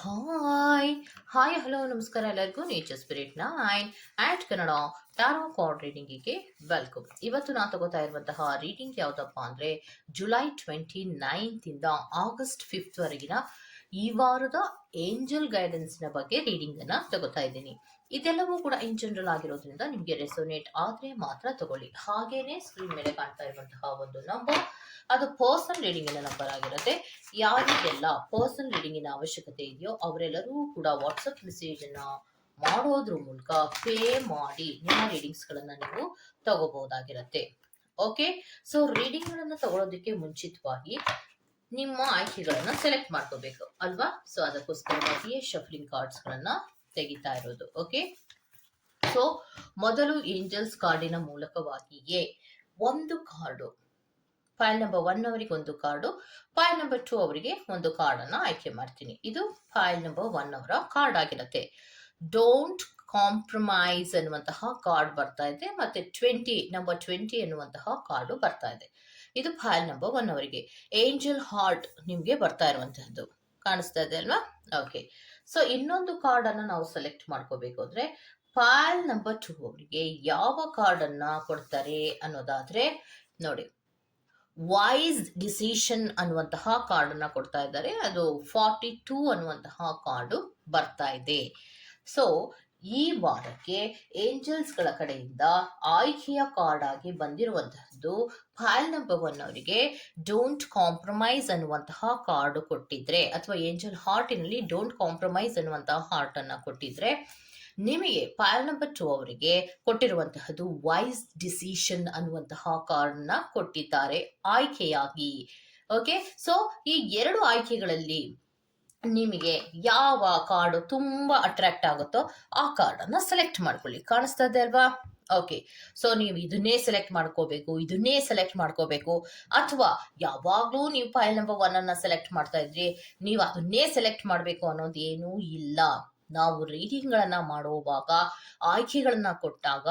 Hi hi hello ನಮಸ್ಕಾರ ಎಲ್ಲರಿಗೂ nature spirit nine ಆಟ್ Kannada tarot card ರೀಡಿಂಗಿಗೆ welcome. ಇವತ್ತು ನಾನು ತಗೋತಾ ಇರುವಂತಹ ರೀಡಿಂಗ್ ಯಾವುದಪ್ಪ ಅಂದರೆ ಜುಲೈ 29 ಇಂದ ಆಗಸ್ಟ್ 5 ವರೆಗಿನ ಈ ವಾರದ ಏಂಜಲ್ ಗೈಡೆನ್ಸ್ನ ಬಗ್ಗೆ ರೀಡಿಂಗನ್ನು ತಗೋತಾ ಇದ್ದೀನಿ. ಇದೆಲ್ಲವೂ ಕೂಡ ಇನ್ ಜನರಲ್ ಆಗಿರೋದ್ರಿಂದ ನಿಮಗೆ ರೆಸೋನೇಟ್ ಆದರೆ ಮಾತ್ರ ತಗೊಳ್ಳಿ. ಹಾಗೇನೆ ಸ್ಕ್ರೀನ್ ಮೇಲೆ ಕಾಣ್ತಾ ಇರುವಂತಹ ಒಂದು ನಂಬರ್ ಅದು ಪರ್ಸನಲ್ ರೀಡಿಂಗಿನ ನಂಬರ್ ಆಗಿರುತ್ತೆ. ಯಾರಿಗೆಲ್ಲ ಪರ್ಸನಲ್ ರೀಡಿಂಗಿನ ಅವಶ್ಯಕತೆ ಇದೆಯೋ ಅವರೆಲ್ಲರೂ ಕೂಡ ವಾಟ್ಸಪ್ ಮೆಸೇಜ್ ಮಾಡೋದ್ರ ಮೂಲಕ ಪೇ ಮಾಡಿ ನಿಮ್ಮ ರೀಡಿಂಗ್ಸ್ಗಳನ್ನು ನೀವು ತಗೋಬಹುದಾಗಿರುತ್ತೆ. ಓಕೆ, ಸೊ ರೀಡಿಂಗ್ಗಳನ್ನು ತಗೊಳ್ಳೋದಕ್ಕೆ ಮುಂಚಿತವಾಗಿ ನಿಮ್ಮ ಆಯ್ಕೆಗಳನ್ನ ಸೆಲೆಕ್ಟ್ ಮಾಡ್ಕೋಬೇಕು ಅಲ್ವಾ. ಸೊ ಅದಕ್ಕೋಸ್ಕರವಾಗಿಯೇ ಶಫ್ಲಿಂಗ್ ಕಾರ್ಡ್ಸ್ಗಳನ್ನ ತೆಗಿತಾ ಇರೋದು. ಓಕೆ, ಸೊ ಮೊದಲು ಏಂಜಲ್ಸ್ ಕಾರ್ಡಿನ ಮೂಲಕವಾಗಿಯೇ ಒಂದು ಕಾರ್ಡು, ಫೈಲ್ ನಂಬರ್ 1 ಅವರಿಗೆ ಒಂದು ಕಾರ್ಡು, ಫೈಲ್ ನಂಬರ್ 2 ಅವರಿಗೆ ಒಂದು ಕಾರ್ಡನ್ನು ಆಯ್ಕೆ ಮಾಡ್ತೀನಿ. ಇದು ಫೈಲ್ ನಂಬರ್ 1 ಅವರ ಕಾರ್ಡ್ ಆಗಿರುತ್ತೆ. ಡೋಂಟ್ ಕಾಂಪ್ರಮೈಸ್ ಅನ್ನುವಂತಹ ಕಾರ್ಡ್ ಬರ್ತಾ ಇದೆ, ಮತ್ತೆ ನಂಬರ್ 20 ಎನ್ನುವಂತಹ ಕಾರ್ಡು ಬರ್ತಾ ಇದೆ. ಇದು ಫೈಲ್ ನಂಬರ್ 1 ಅವರಿಗೆ. ಏಂಜಲ್ ಹಾರ್ಟ್ ನಿಮಗೆ ಬರ್ತಾ ಇರುವಂತಹದ್ದು ಕಾಣಿಸ್ತಾ ಇದೆ ಅಲ್ವಾ. ಓಕೆ, ಸೊ ಇನ್ನೊಂದು ಕಾರ್ಡ್ ಅನ್ನು ನಾವು ಸೆಲೆಕ್ಟ್ ಮಾಡ್ಕೋಬೇಕು ಅಂದ್ರೆ ಫೈಲ್ ನಂಬರ್ 2 ಅವರಿಗೆ ಯಾವ ಕಾರ್ಡ್ ಅನ್ನ ಕೊಡ್ತಾರೆ ಅನ್ನೋದಾದ್ರೆ ನೋಡಿ, ವೈಸ್ ಡಿಸಿಷನ್ ಅನ್ನುವಂತಹ ಕಾರ್ಡ್ ಅನ್ನ ಕೊಡ್ತಾ ಇದ್ದಾರೆ. ಅದು 42 ಅನ್ನುವಂತಹ ಕಾರ್ಡು ಬರ್ತಾ ಇದೆ. ಸೊ ಈ ವಾರಕ್ಕೆ ಏಂಜಲ್ಸ್ ಗಳ ಕಡೆಯಿಂದ ಆಯ್ಕೆಯ ಕಾರ್ಡ್ ಆಗಿ ಬಂದಿರುವಂತಹದ್ದು ಫೈಲ್ ನಂಬರ್ 1 ಅವರಿಗೆ ಡೋಂಟ್ ಕಾಂಪ್ರಮೈಸ್ ಅನ್ನುವಂತಹ ಕಾರ್ಡ್ ಕೊಟ್ಟಿದ್ರೆ, ಅಥವಾ ಏಂಜಲ್ ಹಾರ್ಟಿನಲ್ಲಿ ಡೋಂಟ್ ಕಾಂಪ್ರಮೈಸ್ ಅನ್ನುವಂತಹ ಹಾರ್ಟ್ ಅನ್ನ ಕೊಟ್ಟಿದ್ರೆ, ನಿಮಗೆ ಫೈಲ್ ನಂಬರ್ 2 ಅವರಿಗೆ ಕೊಟ್ಟಿರುವಂತಹದ್ದು ವೈಸ್ ಡಿಸಿಷನ್ ಅನ್ನುವಂತಹ ಕಾರ್ಡ್ ನ ಕೊಟ್ಟಿದ್ದಾರೆ ಆಯ್ಕೆಯಾಗಿ. ಓಕೆ, ಸೊ ಈ ಎರಡು ಆಯ್ಕೆಗಳಲ್ಲಿ ನಿಮಗೆ ಯಾವ ಕಾರ್ಡ್ ತುಂಬಾ ಅಟ್ರಾಕ್ಟ್ ಆಗುತ್ತೋ ಆ ಕಾರ್ಡ್ ಅನ್ನ ಸೆಲೆಕ್ಟ್ ಮಾಡ್ಕೊಳ್ಳಿ. ಕಾಣಿಸ್ತಾ ಇದೆ ಅಲ್ವಾ. ಓಕೆ, ಸೊ ನೀವು ಇದನ್ನೇ ಸೆಲೆಕ್ಟ್ ಮಾಡ್ಕೋಬೇಕು ಅಥವಾ ಯಾವಾಗ್ಲೂ ನೀವು ಫೈಲ್ ನಂಬರ್ 1 ಅನ್ನ ಸೆಲೆಕ್ಟ್ ಮಾಡ್ತಾ ಇದ್ರಿ, ನೀವು ಅದನ್ನೇ ಸೆಲೆಕ್ಟ್ ಮಾಡಬೇಕು ಅನ್ನೋದು ಏನೂ ಇಲ್ಲ. ನಾವು ರೀಡಿಂಗ್ಗಳನ್ನ ಮಾಡುವಾಗ ಆಯ್ಕೆಗಳನ್ನ ಕೊಟ್ಟಾಗ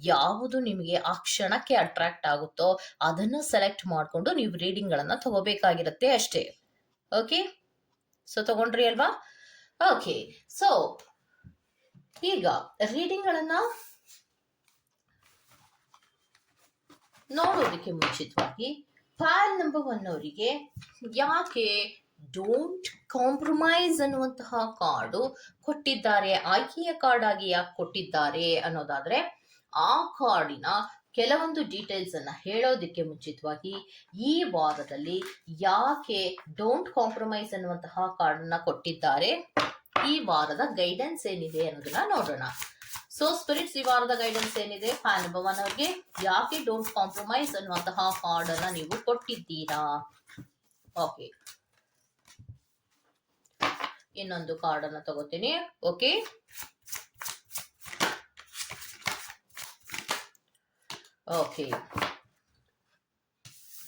ಯಾವುದು ನಿಮಗೆ ಆ ಕ್ಷಣಕ್ಕೆ ಅಟ್ರಾಕ್ಟ್ ಆಗುತ್ತೋ ಅದನ್ನ ಸೆಲೆಕ್ಟ್ ಮಾಡಿಕೊಂಡು ನೀವು ರೀಡಿಂಗ್ಗಳನ್ನ ತಗೋಬೇಕಾಗಿರುತ್ತೆ ಅಷ್ಟೇ. ಓಕೆ, ಸೊ ತಗೊಂಡ್ರಿ ಅಲ್ವಾ. ಓಕೆ, ಸೊ ಈಗ ರೀಡಿಂಗ್ಗಳನ್ನ ನೋಡೋದಕ್ಕೆ ಮುಂಚಿತವಾಗಿ ಫೈಲ್ ನಂಬರ್ 1 ಅವರಿಗೆ ಯಾಕೆ ಡೋಂಟ್ ಕಾಂಪ್ರಮೈಸ್ ಅನ್ನುವಂತಹ ಕಾರ್ಡು ಕೊಟ್ಟಿದ್ದಾರೆ, ಆಯ್ಕೆಯ ಕಾರ್ಡ್ ಆಗಿ ಯಾಕೆ ಕೊಟ್ಟಿದ್ದಾರೆ ಅನ್ನೋದಾದ್ರೆ, ಆ ಕಾರ್ಡಿನ ಕೆಲವೊಂದು ಡೀಟೇಲ್ಸ್ ಅನ್ನ ಹೇಳೋದಕ್ಕೆ ಮುಂಚಿತವಾಗಿ ಈ ವಾರದಲ್ಲಿ ಯಾಕೆ ಡೋಂಟ್ ಕಾಂಪ್ರಮೈಸ್ ಅನ್ನುವಂತಹ ಕಾರ್ಡ್ ಅನ್ನ ಕೊಟ್ಟಿದ್ದಾರೆ, ಈ ವಾರದ ಗೈಡೆನ್ಸ್ ಏನಿದೆ ಅನ್ನೋದನ್ನ ನೋಡೋಣ. ಸೊ ಸ್ಪಿರಿಟ್ಸ್, ಈ ವಾರದ ಗೈಡೆನ್ಸ್ ಏನಿದೆ, ಫೈಲ್ ನಂಬರ್ 1 ಅವರಿಗೆ ಯಾಕೆ ಡೋಂಟ್ ಕಾಂಪ್ರಮೈಸ್ ಅನ್ನುವಂತಹ ಕಾರ್ಡ್ ಅನ್ನ ನೀವು ಕೊಟ್ಟಿದ್ದೀರಾ. ಓಕೆ, ಇನ್ನೊಂದು ಕಾರ್ಡ್ ಅನ್ನ ತಗೋತೀನಿ. ಓಕೆ, ಓಕೆ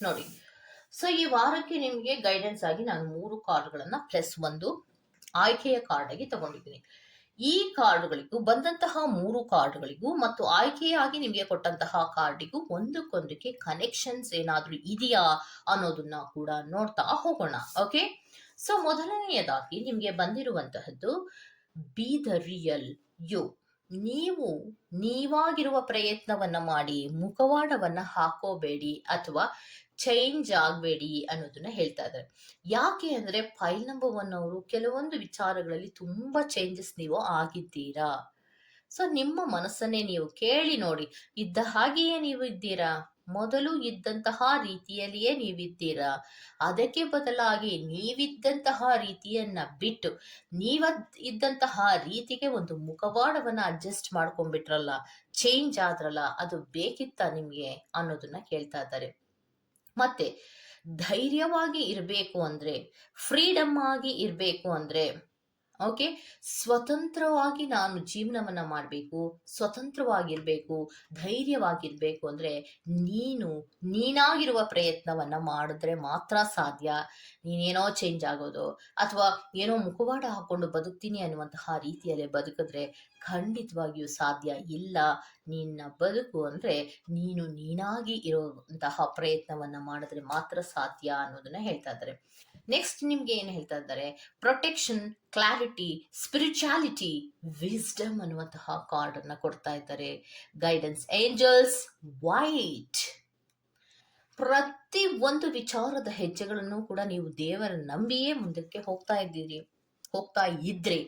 ನೋಡಿ, ಸೊ ಈ ವಾರಕ್ಕೆ ನಿಮಗೆ ಗೈಡೆನ್ಸ್ ಆಗಿ ನಾನು 3 ಕಾರ್ಡ್ಗಳನ್ನ ಪ್ಲಸ್ 1 ಆಯ್ಕೆಯ ಕಾರ್ಡ್ ಆಗಿ ತಗೊಂಡಿದ್ದೀನಿ. ಈ ಕಾರ್ಡ್ಗಳಿಗೂ ಬಂದಂತಹ 3 ಕಾರ್ಡ್ಗಳಿಗೂ ಮತ್ತು ಆಯ್ಕೆಯಾಗಿ ನಿಮಗೆ ಕೊಟ್ಟಂತಹ ಕಾರ್ಡಿಗೂ ಒಂದಕ್ಕೊಂದಕ್ಕೆ ಕನೆಕ್ಷನ್ಸ್ ಏನಾದ್ರೂ ಇದೆಯಾ ಅನ್ನೋದನ್ನ ಕೂಡ ನೋಡ್ತಾ ಹೋಗೋಣ. ಓಕೆ, ಸೊ ಮೊದಲನೆಯದಾಗಿ ನಿಮಗೆ ಬಂದಿರುವಂತಹದ್ದು ಬಿ ದ ರಿಯಲ್ ಯು. ನೀವು ನೀವಾಗಿರುವ ಪ್ರಯತ್ನವನ್ನ ಮಾಡಿ ಮುಖವಾಡವನ್ನ ಹಾಕೋಬೇಡಿ ಅಥವಾ ಚೇಂಜ್ ಆಗಬೇಡಿ ಅನ್ನೋದನ್ನ ಹೇಳ್ತಾ ಇದ್ದಾರೆ. ಯಾಕೆ ಅಂದ್ರೆ ಫೈಲ್ ನಂಬರ್ 1 ಅವರು ಕೆಲವೊಂದು ವಿಚಾರಗಳಲ್ಲಿ ತುಂಬಾ ಚೇಂಜಸ್ ನೀವು ಆಗಿದ್ದೀರಾ. ಸೊ ನಿಮ್ಮ ಮನಸ್ಸನ್ನೇ ನೀವು ಕೇಳಿ ನೋಡಿ, ಇದ್ದ ಹಾಗೆಯೇ ನೀವು ಇದ್ದೀರಾ, ಮೊದಲು ಇದ್ದಂತಹ ರೀತಿಯಲ್ಲಿಯೇ ನೀವಿದ್ದೀರಾ. ಅದಕ್ಕೆ ಬದಲಾಗಿ ನೀವಿದ್ದಂತಹ ರೀತಿಯನ್ನ ಬಿಟ್ಟು ಇದ್ದಂತಹ ರೀತಿಗೆ ಒಂದು ಮುಖವಾಡವನ್ನ ಅಡ್ಜಸ್ಟ್ ಮಾಡ್ಕೊಂಡ್ಬಿಟ್ರಲ್ಲ, ಚೇಂಜ್ ಆದ್ರಲ್ಲ, ಅದು ಬೇಕಿತ್ತ ನಿಮ್ಗೆ ಅನ್ನೋದನ್ನ ಕೇಳ್ತಾ ಇದ್ದಾರೆ. ಮತ್ತೆ ಧೈರ್ಯವಾಗಿ ಇರಬೇಕು ಅಂದ್ರೆ, ಫ್ರೀಡಮ್ ಆಗಿ ಇರಬೇಕು ಅಂದ್ರೆ, ಓಕೆ, ಸ್ವತಂತ್ರವಾಗಿ ನಾನು ಜೀವನವನ್ನ ಮಾಡಬೇಕು, ಸ್ವತಂತ್ರವಾಗಿರ್ಬೇಕು, ಧೈರ್ಯವಾಗಿರ್ಬೇಕು ಅಂದ್ರೆ ನೀನಾಗಿರುವ ಪ್ರಯತ್ನವನ್ನ ಮಾಡಿದ್ರೆ ಮಾತ್ರ ಸಾಧ್ಯ. ನೀನೇನೋ ಚೇಂಜ್ ಆಗೋದು ಅಥವಾ ಏನೋ ಮುಖವಾಡ ಹಾಕೊಂಡು ಬದುಕ್ತೀನಿ ಅನ್ನುವಂತಹ ರೀತಿಯಲ್ಲೇ ಬದುಕಿದ್ರೆ ಖಂಡಿತವಾಗಿಯೂ ಸಾಧ್ಯ ಇಲ್ಲ. ನಿನ್ನ ಬದುಕು ಅಂದರೆ ನೀನು ನೀನಾಗಿ ಇರುವಂತಹ ಪ್ರಯತ್ನವನ್ನು ಮಾಡಿದ್ರೆ ಮಾತ್ರ ಸಾಧ್ಯ ಅನ್ನೋದನ್ನ ಹೇಳ್ತಾ ಇದ್ದಾರೆ. ನೆಕ್ಸ್ಟ್ ನಿಮ್ಗೆ ಏನು ಹೇಳ್ತಾ ಇದ್ದಾರೆ, ಪ್ರೊಟೆಕ್ಷನ್, ಕ್ಲಾರಿಟಿ, ಸ್ಪಿರಿಚುಯಾಲಿಟಿ, ವಿಸ್ಡಮ್ ಅನ್ನುವಂತಹ ಕಾರ್ಡ್ ಅನ್ನ ಕೊಡ್ತಾ ಇದ್ದಾರೆ. Guidance angels white. ಪ್ರತಿ ಒಂದು ವಿಚಾರದ ಹೆಜ್ಜೆಗಳನ್ನು ಕೂಡ ನೀವು ದೇವರ ನಂಬಿಯೇ ಮುಂದಕ್ಕೆ ಹೋಗ್ತಾ ಇದ್ರೆ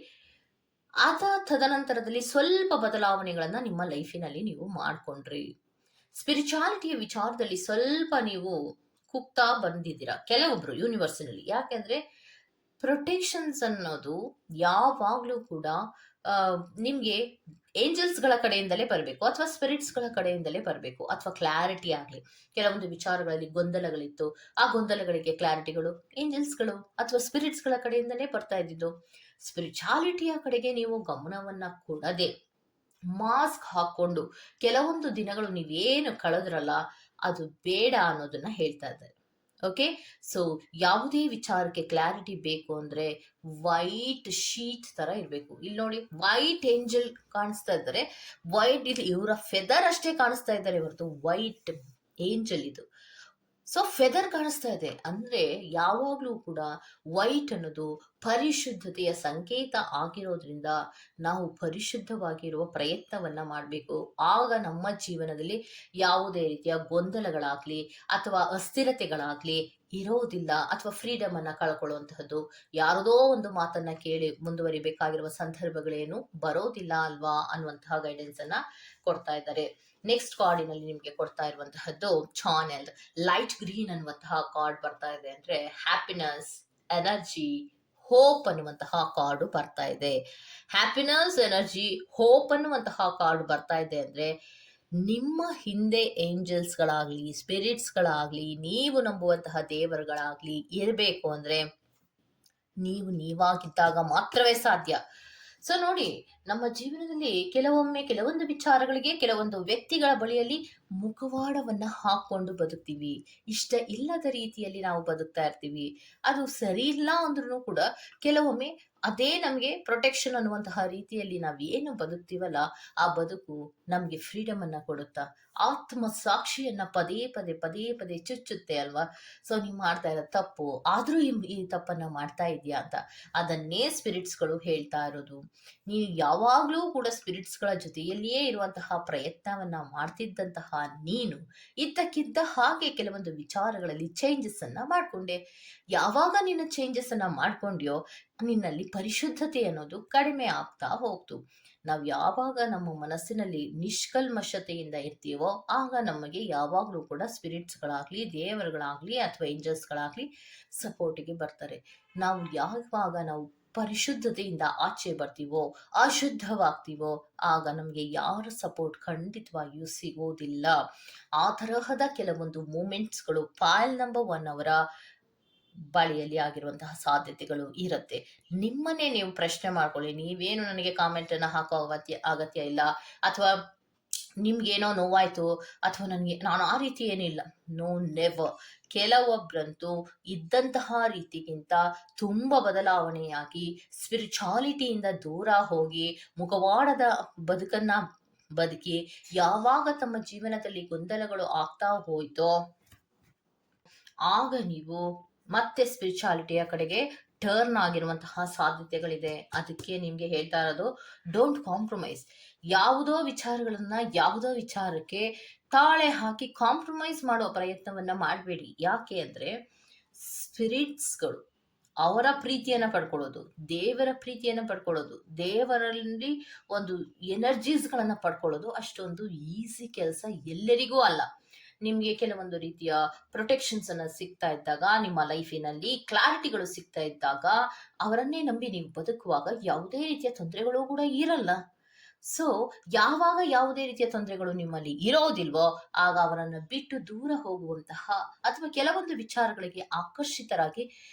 ತದನಂತರದಲ್ಲಿ ಸ್ವಲ್ಪ ಬದಲಾವಣೆಗಳನ್ನ ನಿಮ್ಮ ಲೈಫಿನಲ್ಲಿ ನೀವು ಮಾಡ್ಕೊಂಡ್ರಿ. ಸ್ಪಿರಿಚುಯಾಲಿಟಿಯ ವಿಚಾರದಲ್ಲಿ ಸ್ವಲ್ಪ ನೀವು ಕುಗ್ತಾ ಬಂದಿದ್ದೀರಾ ಕೆಲವೊಬ್ರು ಯೂನಿವರ್ಸಿನಲ್ಲಿ. ಯಾಕೆಂದ್ರೆ ಪ್ರೊಟೆಕ್ಷನ್ಸ್ ಅನ್ನೋದು ಯಾವಾಗ್ಲೂ ಕೂಡ ನಿಮ್ಗೆ ಏಂಜಲ್ಸ್ಗಳ ಕಡೆಯಿಂದಲೇ ಬರಬೇಕು, ಅಥವಾ ಸ್ಪಿರಿಟ್ಸ್ಗಳ ಕಡೆಯಿಂದಲೇ ಬರಬೇಕು, ಅಥವಾ ಕ್ಲಾರಿಟಿ ಆಗಲಿ. ಕೆಲವೊಂದು ವಿಚಾರಗಳಲ್ಲಿ ಗೊಂದಲಗಳಿತ್ತು, ಆ ಗೊಂದಲಗಳಿಗೆ ಕ್ಲಾರಿಟಿಗಳು ಏಂಜಲ್ಸ್ಗಳು ಅಥವಾ ಸ್ಪಿರಿಟ್ಸ್ಗಳ ಕಡೆಯಿಂದಲೇ ಬರ್ತಾ ಇದ್ದಿದ್ದು. ಸ್ಪಿರಿಚುಯಾಲಿಟಿಯ ಕಡೆಗೆ ನೀವು ಗಮನವನ್ನ ಕೊಡದೆ ಮಾಸ್ಕ್ ಹಾಕೊಂಡು ಕೆಲವೊಂದು ದಿನಗಳು ನೀವೇನು ಕಳೆದ್ರಲ್ಲ ಅದು ಬೇಡ ಅನ್ನೋದನ್ನ ಹೇಳ್ತಾ ಇದ್ದಾರೆ. ಓಕೆ, ಸೊ ಯಾವುದೇ ವಿಚಾರಕ್ಕೆ ಕ್ಲಾರಿಟಿ ಬೇಕು ಅಂದ್ರೆ ವೈಟ್ ಶೀಟ್ ತರ ಇರಬೇಕು. ಇಲ್ಲಿ ನೋಡಿ, ವೈಟ್ ಏಂಜಲ್ ಕಾಣಿಸ್ತಾ ಇದ್ದಾರೆ. ವೈಟ್ ಇಲ್ಲಿ ಇವರ ಫೆದರ್ ಅಷ್ಟೇ ಕಾಣಿಸ್ತಾ ಇದ್ದಾರೆ ಹೊರತು ವೈಟ್ ಏಂಜಲ್ ಇದು. ಸೊ ಫೆದರ್ ಕಾಣಿಸ್ತಾ ಇದೆ ಅಂದ್ರೆ ಯಾವಾಗ್ಲೂ ಕೂಡ ವೈಟ್ ಅನ್ನೋದು ಪರಿಶುದ್ಧತೆಯ ಸಂಕೇತ ಆಗಿರೋದ್ರಿಂದ ನಾವು ಪರಿಶುದ್ಧವಾಗಿರುವ ಪ್ರಯತ್ನವನ್ನ ಮಾಡಬೇಕು. ಆಗ ನಮ್ಮ ಜೀವನದಲ್ಲಿ ಯಾವುದೇ ರೀತಿಯ ಗೊಂದಲಗಳಾಗ್ಲಿ ಅಥವಾ ಅಸ್ಥಿರತೆಗಳಾಗ್ಲಿ ಇರೋದಿಲ್ಲ, ಅಥವಾ ಫ್ರೀಡಮ್ ಅನ್ನ ಕಳ್ಕೊಳ್ಳುವಂತಹದ್ದು, ಯಾರದೋ ಒಂದು ಮಾತನ್ನ ಕೇಳಿ ಮುಂದುವರಿಬೇಕಾಗಿರುವ ಸಂದರ್ಭಗಳೇನು ಬರೋದಿಲ್ಲ ಅಲ್ವಾ ಅನ್ನುವಂತಹ ಗೈಡೆನ್ಸ್ ಅನ್ನ ಕೊಡ್ತಾ ಇದ್ದಾರೆ. ನೆಕ್ಸ್ಟ್ ಕಾರ್ಡಿನಲ್ಲಿ ನಿಮ್ಗೆ ಕೊಡ್ತಾ ಇರುವಂತಹದ್ದು ಚಾನೆಲ್ ಲೈಟ್ ಗ್ರೀನ್ ಅನ್ನುವಂತಹ ಕಾರ್ಡ್ ಬರ್ತಾ ಇದೆ. ಅಂದ್ರೆ ಹ್ಯಾಪಿನೆಸ್, ಎನರ್ಜಿ, ಹೋಪ್ ಅನ್ನುವಂತಹ ಕಾರ್ಡ್ ಬರ್ತಾ ಇದೆ. ಹ್ಯಾಪಿನೆಸ್, ಎನರ್ಜಿ, ಹೋಪ್ ಅನ್ನುವಂತಹ ಕಾರ್ಡ್ ಬರ್ತಾ ಇದೆ ಅಂದ್ರೆ ನಿಮ್ಮ ಹಿಂದೆ ಏಂಜಲ್ಸ್ಗಳಾಗ್ಲಿ, ಸ್ಪಿರಿಟ್ಸ್ಗಳಾಗ್ಲಿ, ನೀವು ನಂಬುವಂತಹ ದೇವರುಗಳಾಗ್ಲಿ ಇರಬೇಕು ಅಂದ್ರೆ ನೀವು ನೀವಾಗಿದ್ದಾಗ ಮಾತ್ರವೇ ಸಾಧ್ಯ. ಸೊ ನೋಡಿ, ನಮ್ಮ ಜೀವನದಲ್ಲಿ ಕೆಲವೊಂದು ವಿಚಾರಗಳಿಗೆ ಕೆಲವೊಂದು ವ್ಯಕ್ತಿಗಳ ಬಳಿಯಲ್ಲಿ ಮುಖವಾಡವನ್ನ ಹಾಕೊಂಡು ಬದುಕ್ತೀವಿ. ಇಷ್ಟ ಇಲ್ಲದ ರೀತಿಯಲ್ಲಿ ನಾವು ಬದುಕ್ತಾ ಇರ್ತೀವಿ. ಅದು ಸರಿ ಇಲ್ಲ ಅಂದ್ರೂ ಕೂಡ ಕೆಲವೊಮ್ಮೆ ಅದೇ ನಮಗೆ ಪ್ರೊಟೆಕ್ಷನ್ ಅನ್ನುವಂತಹ ರೀತಿಯಲ್ಲಿ ನಾವೇನು ಬದುಕ್ತೀವಲ್ಲ ಆ ಬದುಕು ನಮ್ಗೆ ಫ್ರೀಡಮ್ ಅನ್ನ ಕೊಡುತ್ತಾ, ಆತ್ಮ ಸಾಕ್ಷಿಯನ್ನ ಪದೇ ಪದೇ ಚುಚ್ಚುತ್ತೆ ಅಲ್ವಾ. ಸೊ ನೀವು ಮಾಡ್ತಾ ಇರೋ ತಪ್ಪು ಆದ್ರೂ ಈ ತಪ್ಪನ್ನ ಮಾಡ್ತಾ ಇದೀಯಾ ಅಂತ ಅದನ್ನೇ ಸ್ಪಿರಿಟ್ಸ್ಗಳು ಹೇಳ್ತಾ ಇರೋದು. ನೀವು ಯಾವಾಗ್ಲೂ ಕೂಡ ಸ್ಪಿರಿಟ್ಸ್ಗಳ ಜೊತೆಯಲ್ಲಿಯೇ ಇರುವಂತಹ ಪ್ರಯತ್ನವನ್ನ ಮಾಡ್ತಿದ್ದಂತಹ ನೀನು ಇದ್ದಕ್ಕಿದ್ದ ಹಾಗೆ ಕೆಲವೊಂದು ವಿಚಾರಗಳಲ್ಲಿ ಚೇಂಜಸ್ ಅನ್ನ ಮಾಡ್ಕೊಂಡೆ. ಯಾವಾಗ ನೀನು ಚೇಂಜಸ್ ಅನ್ನ ಮಾಡ್ಕೊಂಡ್ಯೋ ನಿನ್ನಲ್ಲಿ ಪರಿಶುದ್ಧತೆ ಅನ್ನೋದು ಕಡಿಮೆ ಆಗ್ತಾ ಹೋಗ್ತು. ನಾವು ಯಾವಾಗ ನಮ್ಮ ಮನಸ್ಸಿನಲ್ಲಿ ನಿಷ್ಕಲ್ಮಶತೆಯಿಂದ ಇರ್ತೀವೋ ಆಗ ನಮಗೆ ಯಾವಾಗಲೂ ಕೂಡ ಸ್ಪಿರಿಟ್ಸ್ಗಳಾಗ್ಲಿ, ದೇವರುಗಳಾಗ್ಲಿ ಅಥವಾ ಏಂಜಲ್ಸ್ಗಳಾಗ್ಲಿ ಸಪೋರ್ಟಿಗೆ ಬರ್ತಾರೆ. ನಾವು ಪರಿಶುದ್ಧತೆಯಿಂದ ಆಚೆ ಬರ್ತೀವೋ, ಅಶುದ್ಧವಾಗ್ತೀವೋ ಆಗ ನಮಗೆ ಯಾರ ಸಪೋರ್ಟ್ ಖಂಡಿತವಾಗಿಯೂ ಸಿಗೋದಿಲ್ಲ. ಆ ತರಹದ ಕೆಲವೊಂದು ಮೂಮೆಂಟ್ಸ್ಗಳು ಫೈಲ್ ನಂಬರ್ 1 ಅವರ ಬಳಿಯಲ್ಲಿ ಆಗಿರುವಂತಹ ಸಾಧ್ಯತೆಗಳು ಇರುತ್ತೆ. ನಿಮ್ಮನ್ನೇ ನೀವು ಪ್ರಶ್ನೆ ಮಾಡ್ಕೊಳ್ಳಿ. ನೀವೇನು ನನಗೆ ಕಾಮೆಂಟ್ ಅನ್ನ ಹಾಕೋ ಅಗತ್ಯ ಇಲ್ಲ, ಅಥವಾ ನಿಮ್ಗೇನೋ ನೋವಾಯ್ತು ಅಥವಾ ನಾನು ಆ ರೀತಿ ಏನಿಲ್ಲ. No, never. ಕೆಲವೊಬ್ರಂತೂ ಇದ್ದಂತಹ ರೀತಿಗಿಂತ ತುಂಬಾ ಬದಲಾವಣೆಯಾಗಿ ಸ್ಪಿರಿಚುಯಾಲಿಟಿಯಿಂದ ದೂರ ಹೋಗಿ ಮುಖವಾಡದ ಬದುಕನ್ನ ಬದುಕಿ ಯಾವಾಗ ತಮ್ಮ ಜೀವನದಲ್ಲಿ ಗೊಂದಲಗಳು ಆಗ್ತಾ ಹೋಯ್ತೋ ಆಗ ನೀವು ಮತ್ತೆ ಸ್ಪಿರಿಚುಯಾಲಿಟಿಯ ಕಡೆಗೆ ಟರ್ನ್ ಆಗಿರುವಂತಹ ಸಾಧ್ಯತೆಗಳಿದೆ. ಅದಕ್ಕೆ ನಿಮ್ಗೆ ಹೇಳ್ತಾ ಇರೋದು, ಡೋಂಟ್ ಕಾಂಪ್ರಮೈಸ್. ಯಾವುದೋ ವಿಚಾರಕ್ಕೆ ತಾಳೆ ಹಾಕಿ ಕಾಂಪ್ರಮೈಸ್ ಮಾಡೋ ಪ್ರಯತ್ನವನ್ನ ಮಾಡಬೇಡಿ. ಯಾಕೆ ಅಂದ್ರೆ ಸ್ಪಿರಿಟ್ಸ್ಗಳು ಅವರ ಪ್ರೀತಿಯನ್ನ ಪಡ್ಕೊಳ್ಳೋದು, ದೇವರ ಪ್ರೀತಿಯನ್ನ ಪಡ್ಕೊಳ್ಳೋದು, ದೇವರಲ್ಲಿ ಒಂದು ಎನರ್ಜೀಸ್ಗಳನ್ನ ಪಡ್ಕೊಳ್ಳೋದು ಅಷ್ಟೊಂದು ಈಸಿ ಕೆಲಸ ಎಲ್ಲರಿಗೂ ಅಲ್ಲ. ನಿಮ್ಗೆ ಕೆಲವೊಂದು ರೀತಿಯ ಪ್ರೊಟೆಕ್ಷನ್ಸ್ ಅನ್ನ ಸಿಗ್ತಾ ಇದ್ದಾಗ, ನಿಮ್ಮ ಲೈಫಿನಲ್ಲಿ ಕ್ಲಾರಿಟಿಗಳು ಸಿಗ್ತಾ ಇದ್ದಾಗ ಅವರನ್ನೇ ನಂಬಿ ನೀವು ಬದುಕುವಾಗ ಯಾವುದೇ ರೀತಿಯ ತೊಂದರೆಗಳು ಕೂಡ ಇರಲ್ಲ. ಸೊ ಯಾವಾಗ ಯಾವುದೇ ರೀತಿಯ ತೊಂದರೆಗಳು ನಿಮ್ಮಲ್ಲಿ ಇರೋದಿಲ್ವೋ ಆಗ ಅವರನ್ನು ಬಿಟ್ಟು ದೂರ ಹೋಗುವಂತಹ ಅಥವಾ ಕೆಲವೊಂದು ವಿಚಾರಗಳಿಗೆ ಆಕರ್ಷಿತರಾಗಿ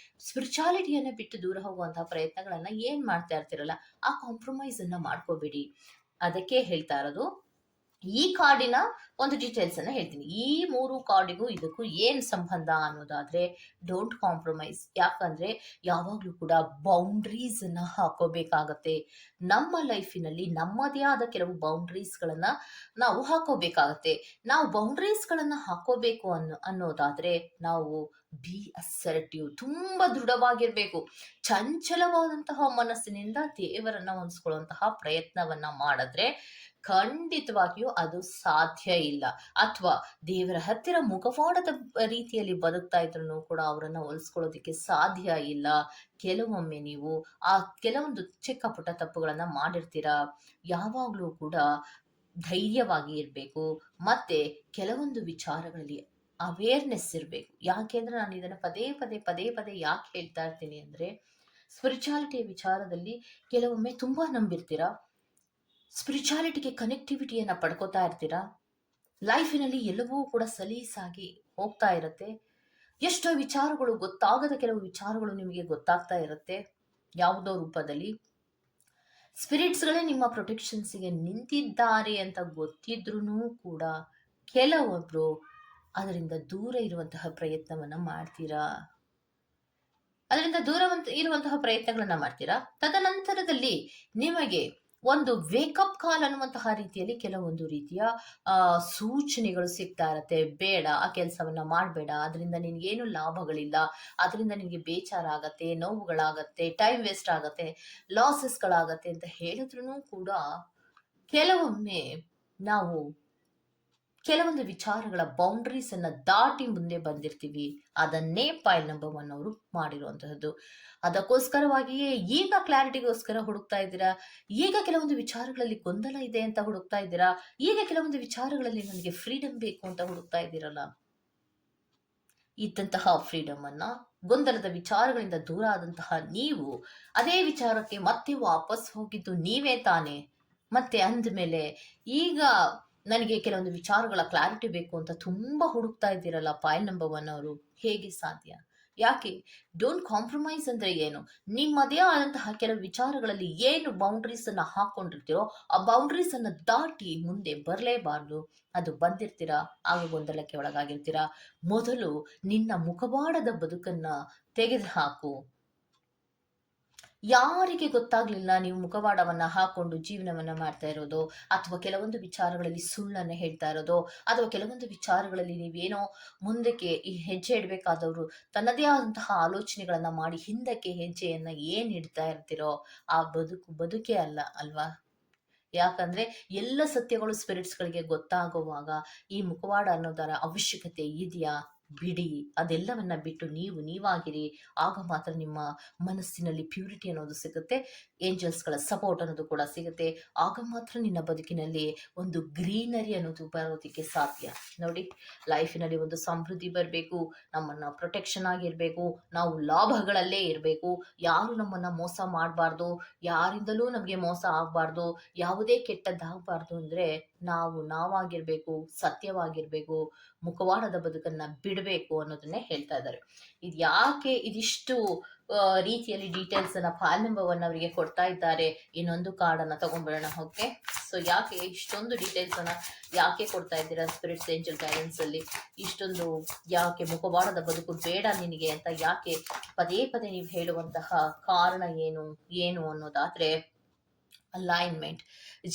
ಸ್ಪಿರಿಚುಯಾಲಿಟಿಯನ್ನ ಬಿಟ್ಟು ದೂರ ಹೋಗುವಂತಹ ಪ್ರಯತ್ನಗಳನ್ನ ಏನ್ ಮಾಡ್ತಾ ಇರ್ತಿರಲ್ಲ ಆ ಕಾಂಪ್ರಮೈಸ್ ಅನ್ನ ಮಾಡ್ಕೋಬೇಡಿ. ಅದಕ್ಕೆ ಹೇಳ್ತಾ ಇರೋದು, ಈ ಕಾರ್ಡಿನ ಒಂದು ಡೀಟೇಲ್ಸ್ ಅನ್ನ ಹೇಳ್ತೀನಿ. ಈ 3 ಕಾರ್ಡಿಗೂ ಇದಕ್ಕೂ ಏನ್ ಸಂಬಂಧ ಅನ್ನೋದಾದ್ರೆ, ಡೋಂಟ್ ಕಾಂಪ್ರಮೈಸ್. ಯಾಕಂದ್ರೆ ಯಾವಾಗ್ಲೂ ಕೂಡ ಬೌಂಡ್ರೀಸ್ ಅನ್ನ ಹಾಕೋಬೇಕಾಗತ್ತೆ. ನಮ್ಮ ಲೈಫಿನಲ್ಲಿ ನಮ್ಮದೇ ಆದ ಕೆಲವು ಬೌಂಡ್ರೀಸ್ ಗಳನ್ನ ನಾವು ಹಾಕೋಬೇಕಾಗತ್ತೆ. ನಾವು ಬೌಂಡ್ರೀಸ್ ಗಳನ್ನ ಹಾಕೋಬೇಕು ಅನ್ನೋದಾದ್ರೆ ನಾವು ಬಿ ಅಸರ್ಟಿವ್, ತುಂಬಾ ದೃಢವಾಗಿರ್ಬೇಕು. ಚಂಚಲವಾದಂತಹ ಮನಸ್ಸಿನಿಂದ ದೇವರನ್ನ ಹೊಂದಿಸ್ಕೊಳ್ಳುವಂತಹ ಪ್ರಯತ್ನವನ್ನ ಮಾಡಿದ್ರೆ ಖಂಡಿತವಾಗಿಯೂ ಅದು ಸಾಧ್ಯ ಇಲ್ಲ. ಅಥವಾ ದೇವರ ಹತ್ತಿರ ಮುಖವಾಡದ ರೀತಿಯಲ್ಲಿ ಬದುಕ್ತಾ ಇದ್ರೂ ಕೂಡ ಅವರನ್ನ ಹೋಲಿಸ್ಕೊಳ್ಳೋದಕ್ಕೆ ಸಾಧ್ಯ ಇಲ್ಲ. ಕೆಲವೊಮ್ಮೆ ನೀವು ಆ ಕೆಲವೊಂದು ಚಿಕ್ಕ ಪುಟ್ಟ ತಪ್ಪುಗಳನ್ನ ಮಾಡಿರ್ತೀರಾ. ಯಾವಾಗ್ಲೂ ಕೂಡ ಧೈರ್ಯವಾಗಿ ಇರಬೇಕು. ಮತ್ತೆ ಕೆಲವೊಂದು ವಿಚಾರಗಳಲ್ಲಿ ಅವೇರ್ನೆಸ್ ಇರಬೇಕು. ಯಾಕೆಂದ್ರೆ ನಾನು ಇದನ್ನ ಪದೇ ಪದೇ ಪದೇ ಪದೇ ಯಾಕೆ ಹೇಳ್ತಾ ಇರ್ತೀನಿ ಅಂದ್ರೆ, ಸ್ಪಿರಿಚುಯಾಲಿಟಿಯ ವಿಚಾರದಲ್ಲಿ ಕೆಲವೊಮ್ಮೆ ತುಂಬಾ ನಂಬಿರ್ತೀರಾ, ಸ್ಪಿರಿಚುಯಾಲಿಟಿಗೆ ಕನೆಕ್ಟಿವಿಟಿಯನ್ನ ಪಡ್ಕೋತಾ ಇರ್ತೀರಾ. ಲೈಫಿನಲ್ಲಿ ಎಲ್ಲವೂ ಕೂಡ ಸಲೀಸಾಗಿ ಹೋಗ್ತಾ ಇರುತ್ತೆ. ಎಷ್ಟೋ ವಿಚಾರಗಳು ಗೊತ್ತಾಗದ ಕೆಲವು ವಿಚಾರಗಳು ನಿಮಗೆ ಗೊತ್ತಾಗ್ತಾ ಇರುತ್ತೆ ಯಾವುದೋ ರೂಪದಲ್ಲಿ. ಸ್ಪಿರಿಟ್ಸ್ಗಳೇ ನಿಮ್ಮ ಪ್ರೊಟೆಕ್ಷನ್ಸ್ಗೆ ನಿಂತಿದ್ದಾರೆ ಅಂತ ಗೊತ್ತಿದ್ರೂ ಕೂಡ ಕೆಲವೊಬ್ರು ಅದರಿಂದ ದೂರ ಇರುವಂತಹ ಪ್ರಯತ್ನವನ್ನ ಮಾಡ್ತೀರಾ. ಅದರಿಂದ ದೂರ ಇರುವಂತಹ ಪ್ರಯತ್ನಗಳನ್ನ ಮಾಡ್ತೀರಾ. ತದನಂತರದಲ್ಲಿ ನಿಮಗೆ ಒಂದು ವೇಕಪ್ ಕಾಲ್ ಅನ್ನುವಂತಹ ರೀತಿಯಲ್ಲಿ ಕೆಲವೊಂದು ರೀತಿಯ ಸೂಚನೆಗಳು ಸಿಗ್ತಾ ಇರತ್ತೆ. ಬೇಡ, ಆ ಕೆಲಸವನ್ನ ಮಾಡಬೇಡ, ಅದರಿಂದ ನಿನ್ಗೇನು ಲಾಭಗಳಿಲ್ಲ, ಅದರಿಂದ ನಿನಗೆ ಬೇಚಾರ ಆಗತ್ತೆ, ನೋವುಗಳಾಗತ್ತೆ, ಟೈಮ್ ವೇಸ್ಟ್ ಆಗತ್ತೆ, ಲಾಸಸ್ಗಳಾಗತ್ತೆ ಅಂತ ಹೇಳಿದ್ರು ಕೂಡ ಕೆಲವೊಮ್ಮೆ ನಾವು ಕೆಲವೊಂದು ವಿಚಾರಗಳ ಬೌಂಡ್ರೀಸ್ ಅನ್ನ ದಾಟಿ ಮುಂದೆ ಬಂದಿರ್ತೀವಿ. ಅದನ್ನೇ ಫೈಲ್ ನಂಬರ್ 1 ಅವರು ಮಾಡಿರುವಂತಹದ್ದು. ಅದಕ್ಕೋಸ್ಕರವಾಗಿಯೇ ಈಗ ಕ್ಲಾರಿಟಿಗೋಸ್ಕರ ಹುಡುಕ್ತಾ ಇದ್ದೀರಾ. ಈಗ ಕೆಲವೊಂದು ವಿಚಾರಗಳಲ್ಲಿ ಗೊಂದಲ ಇದೆ ಅಂತ ಹುಡುಕ್ತಾ ಇದ್ದೀರಾ. ಈಗ ಕೆಲವೊಂದು ವಿಚಾರಗಳಲ್ಲಿ ನನಗೆ ಫ್ರೀಡಮ್ ಬೇಕು ಅಂತ ಹುಡುಕ್ತಾ ಇದ್ದೀರಲ್ಲ. ಇದ್ದಂತಹ ಫ್ರೀಡಮ್ ಅನ್ನ, ಗೊಂದಲದ ವಿಚಾರಗಳಿಂದ ದೂರ ಆದಂತಹ ನೀವು ಅದೇ ವಿಚಾರಕ್ಕೆ ಮತ್ತೆ ವಾಪಸ್ ಹೋಗಿದ್ದು ನೀವೇ ತಾನೆ. ಮತ್ತೆ ಅಂದ್ಮೇಲೆ ಈಗ ನನಗೆ ಕೆಲವೊಂದು ವಿಚಾರಗಳ ಕ್ಲಾರಿಟಿ ಬೇಕು ಅಂತ ತುಂಬಾ ಹುಡುಕ್ತಾ ಇದ್ದೀರಲ್ಲ ಫೈಲ್ ನಂಬರ್ 1 ಅವರು, ಹೇಗೆ ಸಾಧ್ಯ? ಯಾಕೆ? ಡೋಂಟ್ ಕಾಂಪ್ರಮೈಸ್ ಅಂದ್ರೆ ಏನು? ನಿಮ್ಮದೇ ಆದಂತಹ ಕೆಲವು ವಿಚಾರಗಳಲ್ಲಿ ಏನು ಬೌಂಡ್ರೀಸ್ ಅನ್ನ ಹಾಕೊಂಡಿರ್ತೀರೋ ಆ ಬೌಂಡ್ರೀಸ್ ಅನ್ನ ದಾಟಿ ಮುಂದೆ ಬರಲೇಬಾರ್ದು. ಅದು ಬಂದಿರ್ತೀರಾ, ಆಗ ಗೊಂದಲಕ್ಕೆ ಒಳಗಾಗಿರ್ತೀರಾ. ಮೊದಲು ನಿನ್ನ ಮುಖವಾಡದ ಬದುಕನ್ನ ತೆಗೆದುಹಾಕು. ಯಾರಿಗೆ ಗೊತ್ತಾಗ್ಲಿಲ್ಲ ನೀವು ಮುಖವಾಡವನ್ನ ಹಾಕೊಂಡು ಜೀವನವನ್ನ ಮಾಡ್ತಾ ಇರೋದು, ಅಥವಾ ಕೆಲವೊಂದು ವಿಚಾರಗಳಲ್ಲಿ ಸುಳ್ಳನ್ನ ಹೇಳ್ತಾ ಇರೋದು, ಅಥವಾ ಕೆಲವೊಂದು ವಿಚಾರಗಳಲ್ಲಿ ನೀವೇನೋ ಮುಂದಕ್ಕೆ ಈ ಹೆಜ್ಜೆ ಇಡಬೇಕಾದವರು ತನ್ನದೇ ಆದಂತಹ ಆಲೋಚನೆಗಳನ್ನ ಮಾಡಿ ಹಿಂದಕ್ಕೆ ಹೆಜ್ಜೆಯನ್ನ ಏನ್ ಇಡ್ತಾ ಇರ್ತೀರೋ ಆ ಬದುಕು ಬದುಕೇ ಅಲ್ಲ ಅಲ್ವಾ? ಯಾಕಂದ್ರೆ ಎಲ್ಲ ಸತ್ಯಗಳು ಸ್ಪಿರಿಟ್ಸ್ಗಳಿಗೆ ಗೊತ್ತಾಗುವಾಗ ಈ ಮುಖವಾಡ ಅನ್ನೋದರ ಅವಶ್ಯಕತೆ ಇದೆಯಾ? ಬಿಡಿ. ಅದೆಲ್ಲವನ್ನ ಬಿಟ್ಟು ನೀವು ನೀವಾಗಿರಿ. ಆಗ ಮಾತ್ರ ನಿಮ್ಮ ಮನಸ್ಸಿನಲ್ಲಿ ಪ್ಯೂರಿಟಿ ಅನ್ನೋದು ಸಿಗುತ್ತೆ. ಏಂಜಲ್ಸ್ಗಳ ಸಪೋರ್ಟ್ ಅನ್ನೋದು ಕೂಡ ಸಿಗುತ್ತೆ. ಆಗ ಮಾತ್ರ ನಿನ್ನ ಬದುಕಿನಲ್ಲಿ ಒಂದು ಗ್ರೀನರಿ ಅನ್ನೋದು ಬರೋದಕ್ಕೆ ಸಾಧ್ಯ. ನೋಡಿ, ಲೈಫಿನಲ್ಲಿ ಒಂದು ಸಮೃದ್ಧಿ ಬರಬೇಕು, ನಮ್ಮನ್ನ ಪ್ರೊಟೆಕ್ಷನ್ ಆಗಿರ್ಬೇಕು, ನಾವು ಲಾಭಗಳಲ್ಲೇ ಇರಬೇಕು, ಯಾರು ನಮ್ಮನ್ನ ಮೋಸ ಮಾಡಬಾರ್ದು, ಯಾರಿಂದಲೂ ನಮಗೆ ಮೋಸ ಆಗಬಾರ್ದು, ಯಾವುದೇ ಕೆಟ್ಟದ್ದಾಗಬಾರ್ದು ಅಂದ್ರೆ ನಾವು ನಾವಾಗಿರ್ಬೇಕು, ಸತ್ಯವಾಗಿರ್ಬೇಕು, ಮುಖವಾಡದ ಬದುಕನ್ನ ಬಿಡಬೇಕು ಅನ್ನೋದನ್ನೇ ಹೇಳ್ತಾ ಇದ್ದಾರೆ. ಇದು ಯಾಕೆ ಇದಿಷ್ಟು ರೀತಿಯಲ್ಲಿ ಡೀಟೇಲ್ಸ್ ಅನ್ನ ಫೈಲ್ ನಂಬರ್ 1 ಅವರಿಗೆ ಕೊಡ್ತಾ ಇದ್ದಾರೆ? ಇನ್ನೊಂದು ಕಾರ್ಡ್ ಅನ್ನ ತಗೊಂಡ್ಬಿಡೋಣ. ಓಕೆ, ಸೊ ಯಾಕೆ ಇಷ್ಟೊಂದು ಡೀಟೇಲ್ಸ್ ಅನ್ನ ಯಾಕೆ ಕೊಡ್ತಾ ಇದ್ದೀರಾ ಸ್ಪಿರಿಟ್ಸ್ ಏಂಜಲ್ ಗೈಡೆನ್ಸ್ ಅಲ್ಲಿ? ಇಷ್ಟೊಂದು ಯಾಕೆ ಮುಖವಾಡದ ಬದುಕು ಬೇಡ ನಿನಗೆ ಅಂತ ಯಾಕೆ ಪದೇ ಪದೇ ನೀವು ಹೇಳುವಂತಹ ಕಾರಣ ಏನು ಏನು ಅನ್ನೋದಾದ್ರೆ, ಅಲೈನ್ಮೆಂಟ್.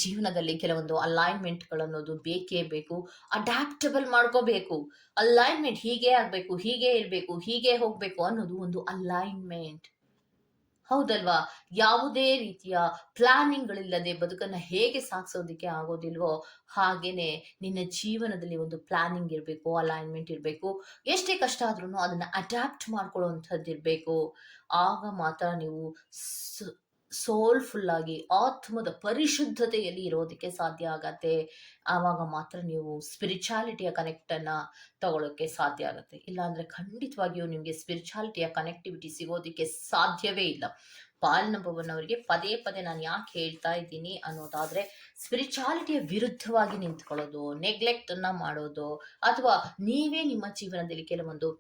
ಜೀವನದಲ್ಲಿ ಕೆಲವೊಂದು ಅಲೈನ್ಮೆಂಟ್ಗಳನ್ನೋದು ಬೇಕೇ ಬೇಕು. ಅಡ್ಯಾಪ್ಟಬಲ್ ಮಾಡ್ಕೋಬೇಕು. ಅಲೈನ್ಮೆಂಟ್ ಹೀಗೆ ಆಗ್ಬೇಕು, ಹೀಗೆ ಇರಬೇಕು, ಹೀಗೆ ಹೋಗ್ಬೇಕು ಅನ್ನೋದು ಒಂದು ಅಲೈನ್ಮೆಂಟ್. ಹೌದಲ್ವಾ? ಯಾವುದೇ ರೀತಿಯ ಪ್ಲಾನಿಂಗ್ಗಳಿಲ್ಲದೆ ಬದುಕನ್ನ ಹೇಗೆ ಸಾಗಿಸೋದಕ್ಕೆ ಆಗೋದಿಲ್ವೋ ಹಾಗೇನೆ ನಿನ್ನ ಜೀವನದಲ್ಲಿ ಒಂದು ಪ್ಲಾನಿಂಗ್ ಇರಬೇಕು, ಅಲೈನ್ಮೆಂಟ್ ಇರಬೇಕು. ಎಷ್ಟೇ ಕಷ್ಟ ಆದ್ರೂ ಅದನ್ನ ಅಡ್ಯಾಪ್ಟ್ ಮಾಡ್ಕೊಳ್ಳುವಂಥದ್ದು ಇರಬೇಕು. ಆಗ ಮಾತ್ರ ನೀವು ಸೋಲ್ಫುಲ್ ಆಗಿ ಆತ್ಮದ ಪರಿಶುದ್ಧತೆಯಲ್ಲಿ ಇರೋದಕ್ಕೆ ಸಾಧ್ಯ ಆಗತ್ತೆ. ಆವಾಗ ಮಾತ್ರ ನೀವು ಸ್ಪಿರಿಚುಯಾಲಿಟಿಯ ಕನೆಕ್ಟ್ ಅನ್ನ ತಗೊಳ್ಳೋಕೆ ಸಾಧ್ಯ ಆಗತ್ತೆ. ಇಲ್ಲಾಂದ್ರೆ ಖಂಡಿತವಾಗಿಯೂ ನಿಮಗೆ ಸ್ಪಿರಿಚುಯಾಲಿಟಿಯ ಕನೆಕ್ಟಿವಿಟಿ ಸಿಗೋದಕ್ಕೆ ಸಾಧ್ಯವೇ ಇಲ್ಲ. ಫೈಲ್ ನಂಬರ್ 1 ಅವರಿಗೆ ಪದೇ ಪದೇ ನಾನು ಯಾಕೆ ಹೇಳ್ತಾ ಇದ್ದೀನಿ ಅನ್ನೋದಾದ್ರೆ, ಸ್ಪಿರಿಚುಯಾಲಿಟಿಯ ವಿರುದ್ಧವಾಗಿ ನಿಂತ್ಕೊಳ್ಳೋದು, ನೆಗ್ಲೆಕ್ಟ್ ಅನ್ನ ಮಾಡೋದು, ಅಥವಾ ನೀವೇ ನಿಮ್ಮ ಜೀವನದಲ್ಲಿ ಕೆಲವೊಂದು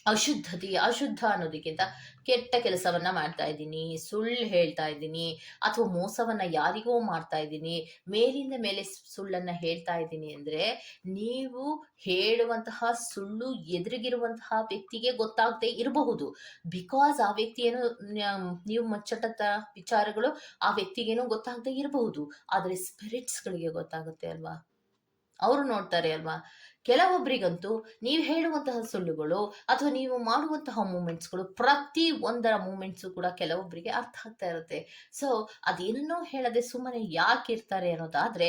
ಅಶುದ್ಧ ಅನ್ನೋದಕ್ಕಿಂತ ಕೆಟ್ಟ ಕೆಲಸವನ್ನ ಮಾಡ್ತಾ ಇದ್ದೀನಿ, ಸುಳ್ಳು ಹೇಳ್ತಾ ಇದ್ದೀನಿ, ಅಥವಾ ಮೋಸವನ್ನ ಯಾರಿಗೋ ಮಾಡ್ತಾ ಇದ್ದೀನಿ, ಮೇಲಿಂದ ಮೇಲೆ ಸುಳ್ಳನ್ನ ಹೇಳ್ತಾ ಇದ್ದೀನಿ ಅಂದ್ರೆ ನೀವು ಹೇಳುವಂತಹ ಸುಳ್ಳು ಎದುರಿಗಿರುವಂತಹ ವ್ಯಕ್ತಿಗೆ ಗೊತ್ತಾಗದೆ ಇರಬಹುದು. ಬಿಕಾಸ್ ಆ ವ್ಯಕ್ತಿ ಏನು ನೀವು ಮಚ್ಚಟದ ವಿಚಾರಗಳು ಆ ವ್ಯಕ್ತಿಗೇನೋ ಗೊತ್ತಾಗದೆ ಇರಬಹುದು. ಆದ್ರೆ ಸ್ಪಿರಿಟ್ಸ್ಗಳಿಗೆ ಗೊತ್ತಾಗುತ್ತೆ ಅಲ್ವಾ, ಅವರು ನೋಡ್ತಾರೆ ಅಲ್ವಾ. ಕೆಲವೊಬ್ಬರಿಗಂತೂ ನೀವು ಹೇಳುವಂತಹ ಸುಳ್ಳುಗಳು ಅಥವಾ ನೀವು ಮಾಡುವಂತಹ ಮೂಮೆಂಟ್ಸ್ಗಳು, ಪ್ರತಿ ಒಂದರ ಮೂಮೆಂಟ್ಸು ಕೂಡ ಕೆಲವೊಬ್ಬರಿಗೆ ಅರ್ಥ ಆಗ್ತಾ ಇರುತ್ತೆ. ಸೊ ಅದೇನನ್ನೋ ಹೇಳದೆ ಸುಮ್ಮನೆ ಯಾಕೆ ಇರ್ತಾರೆ ಅನ್ನೋದಾದ್ರೆ,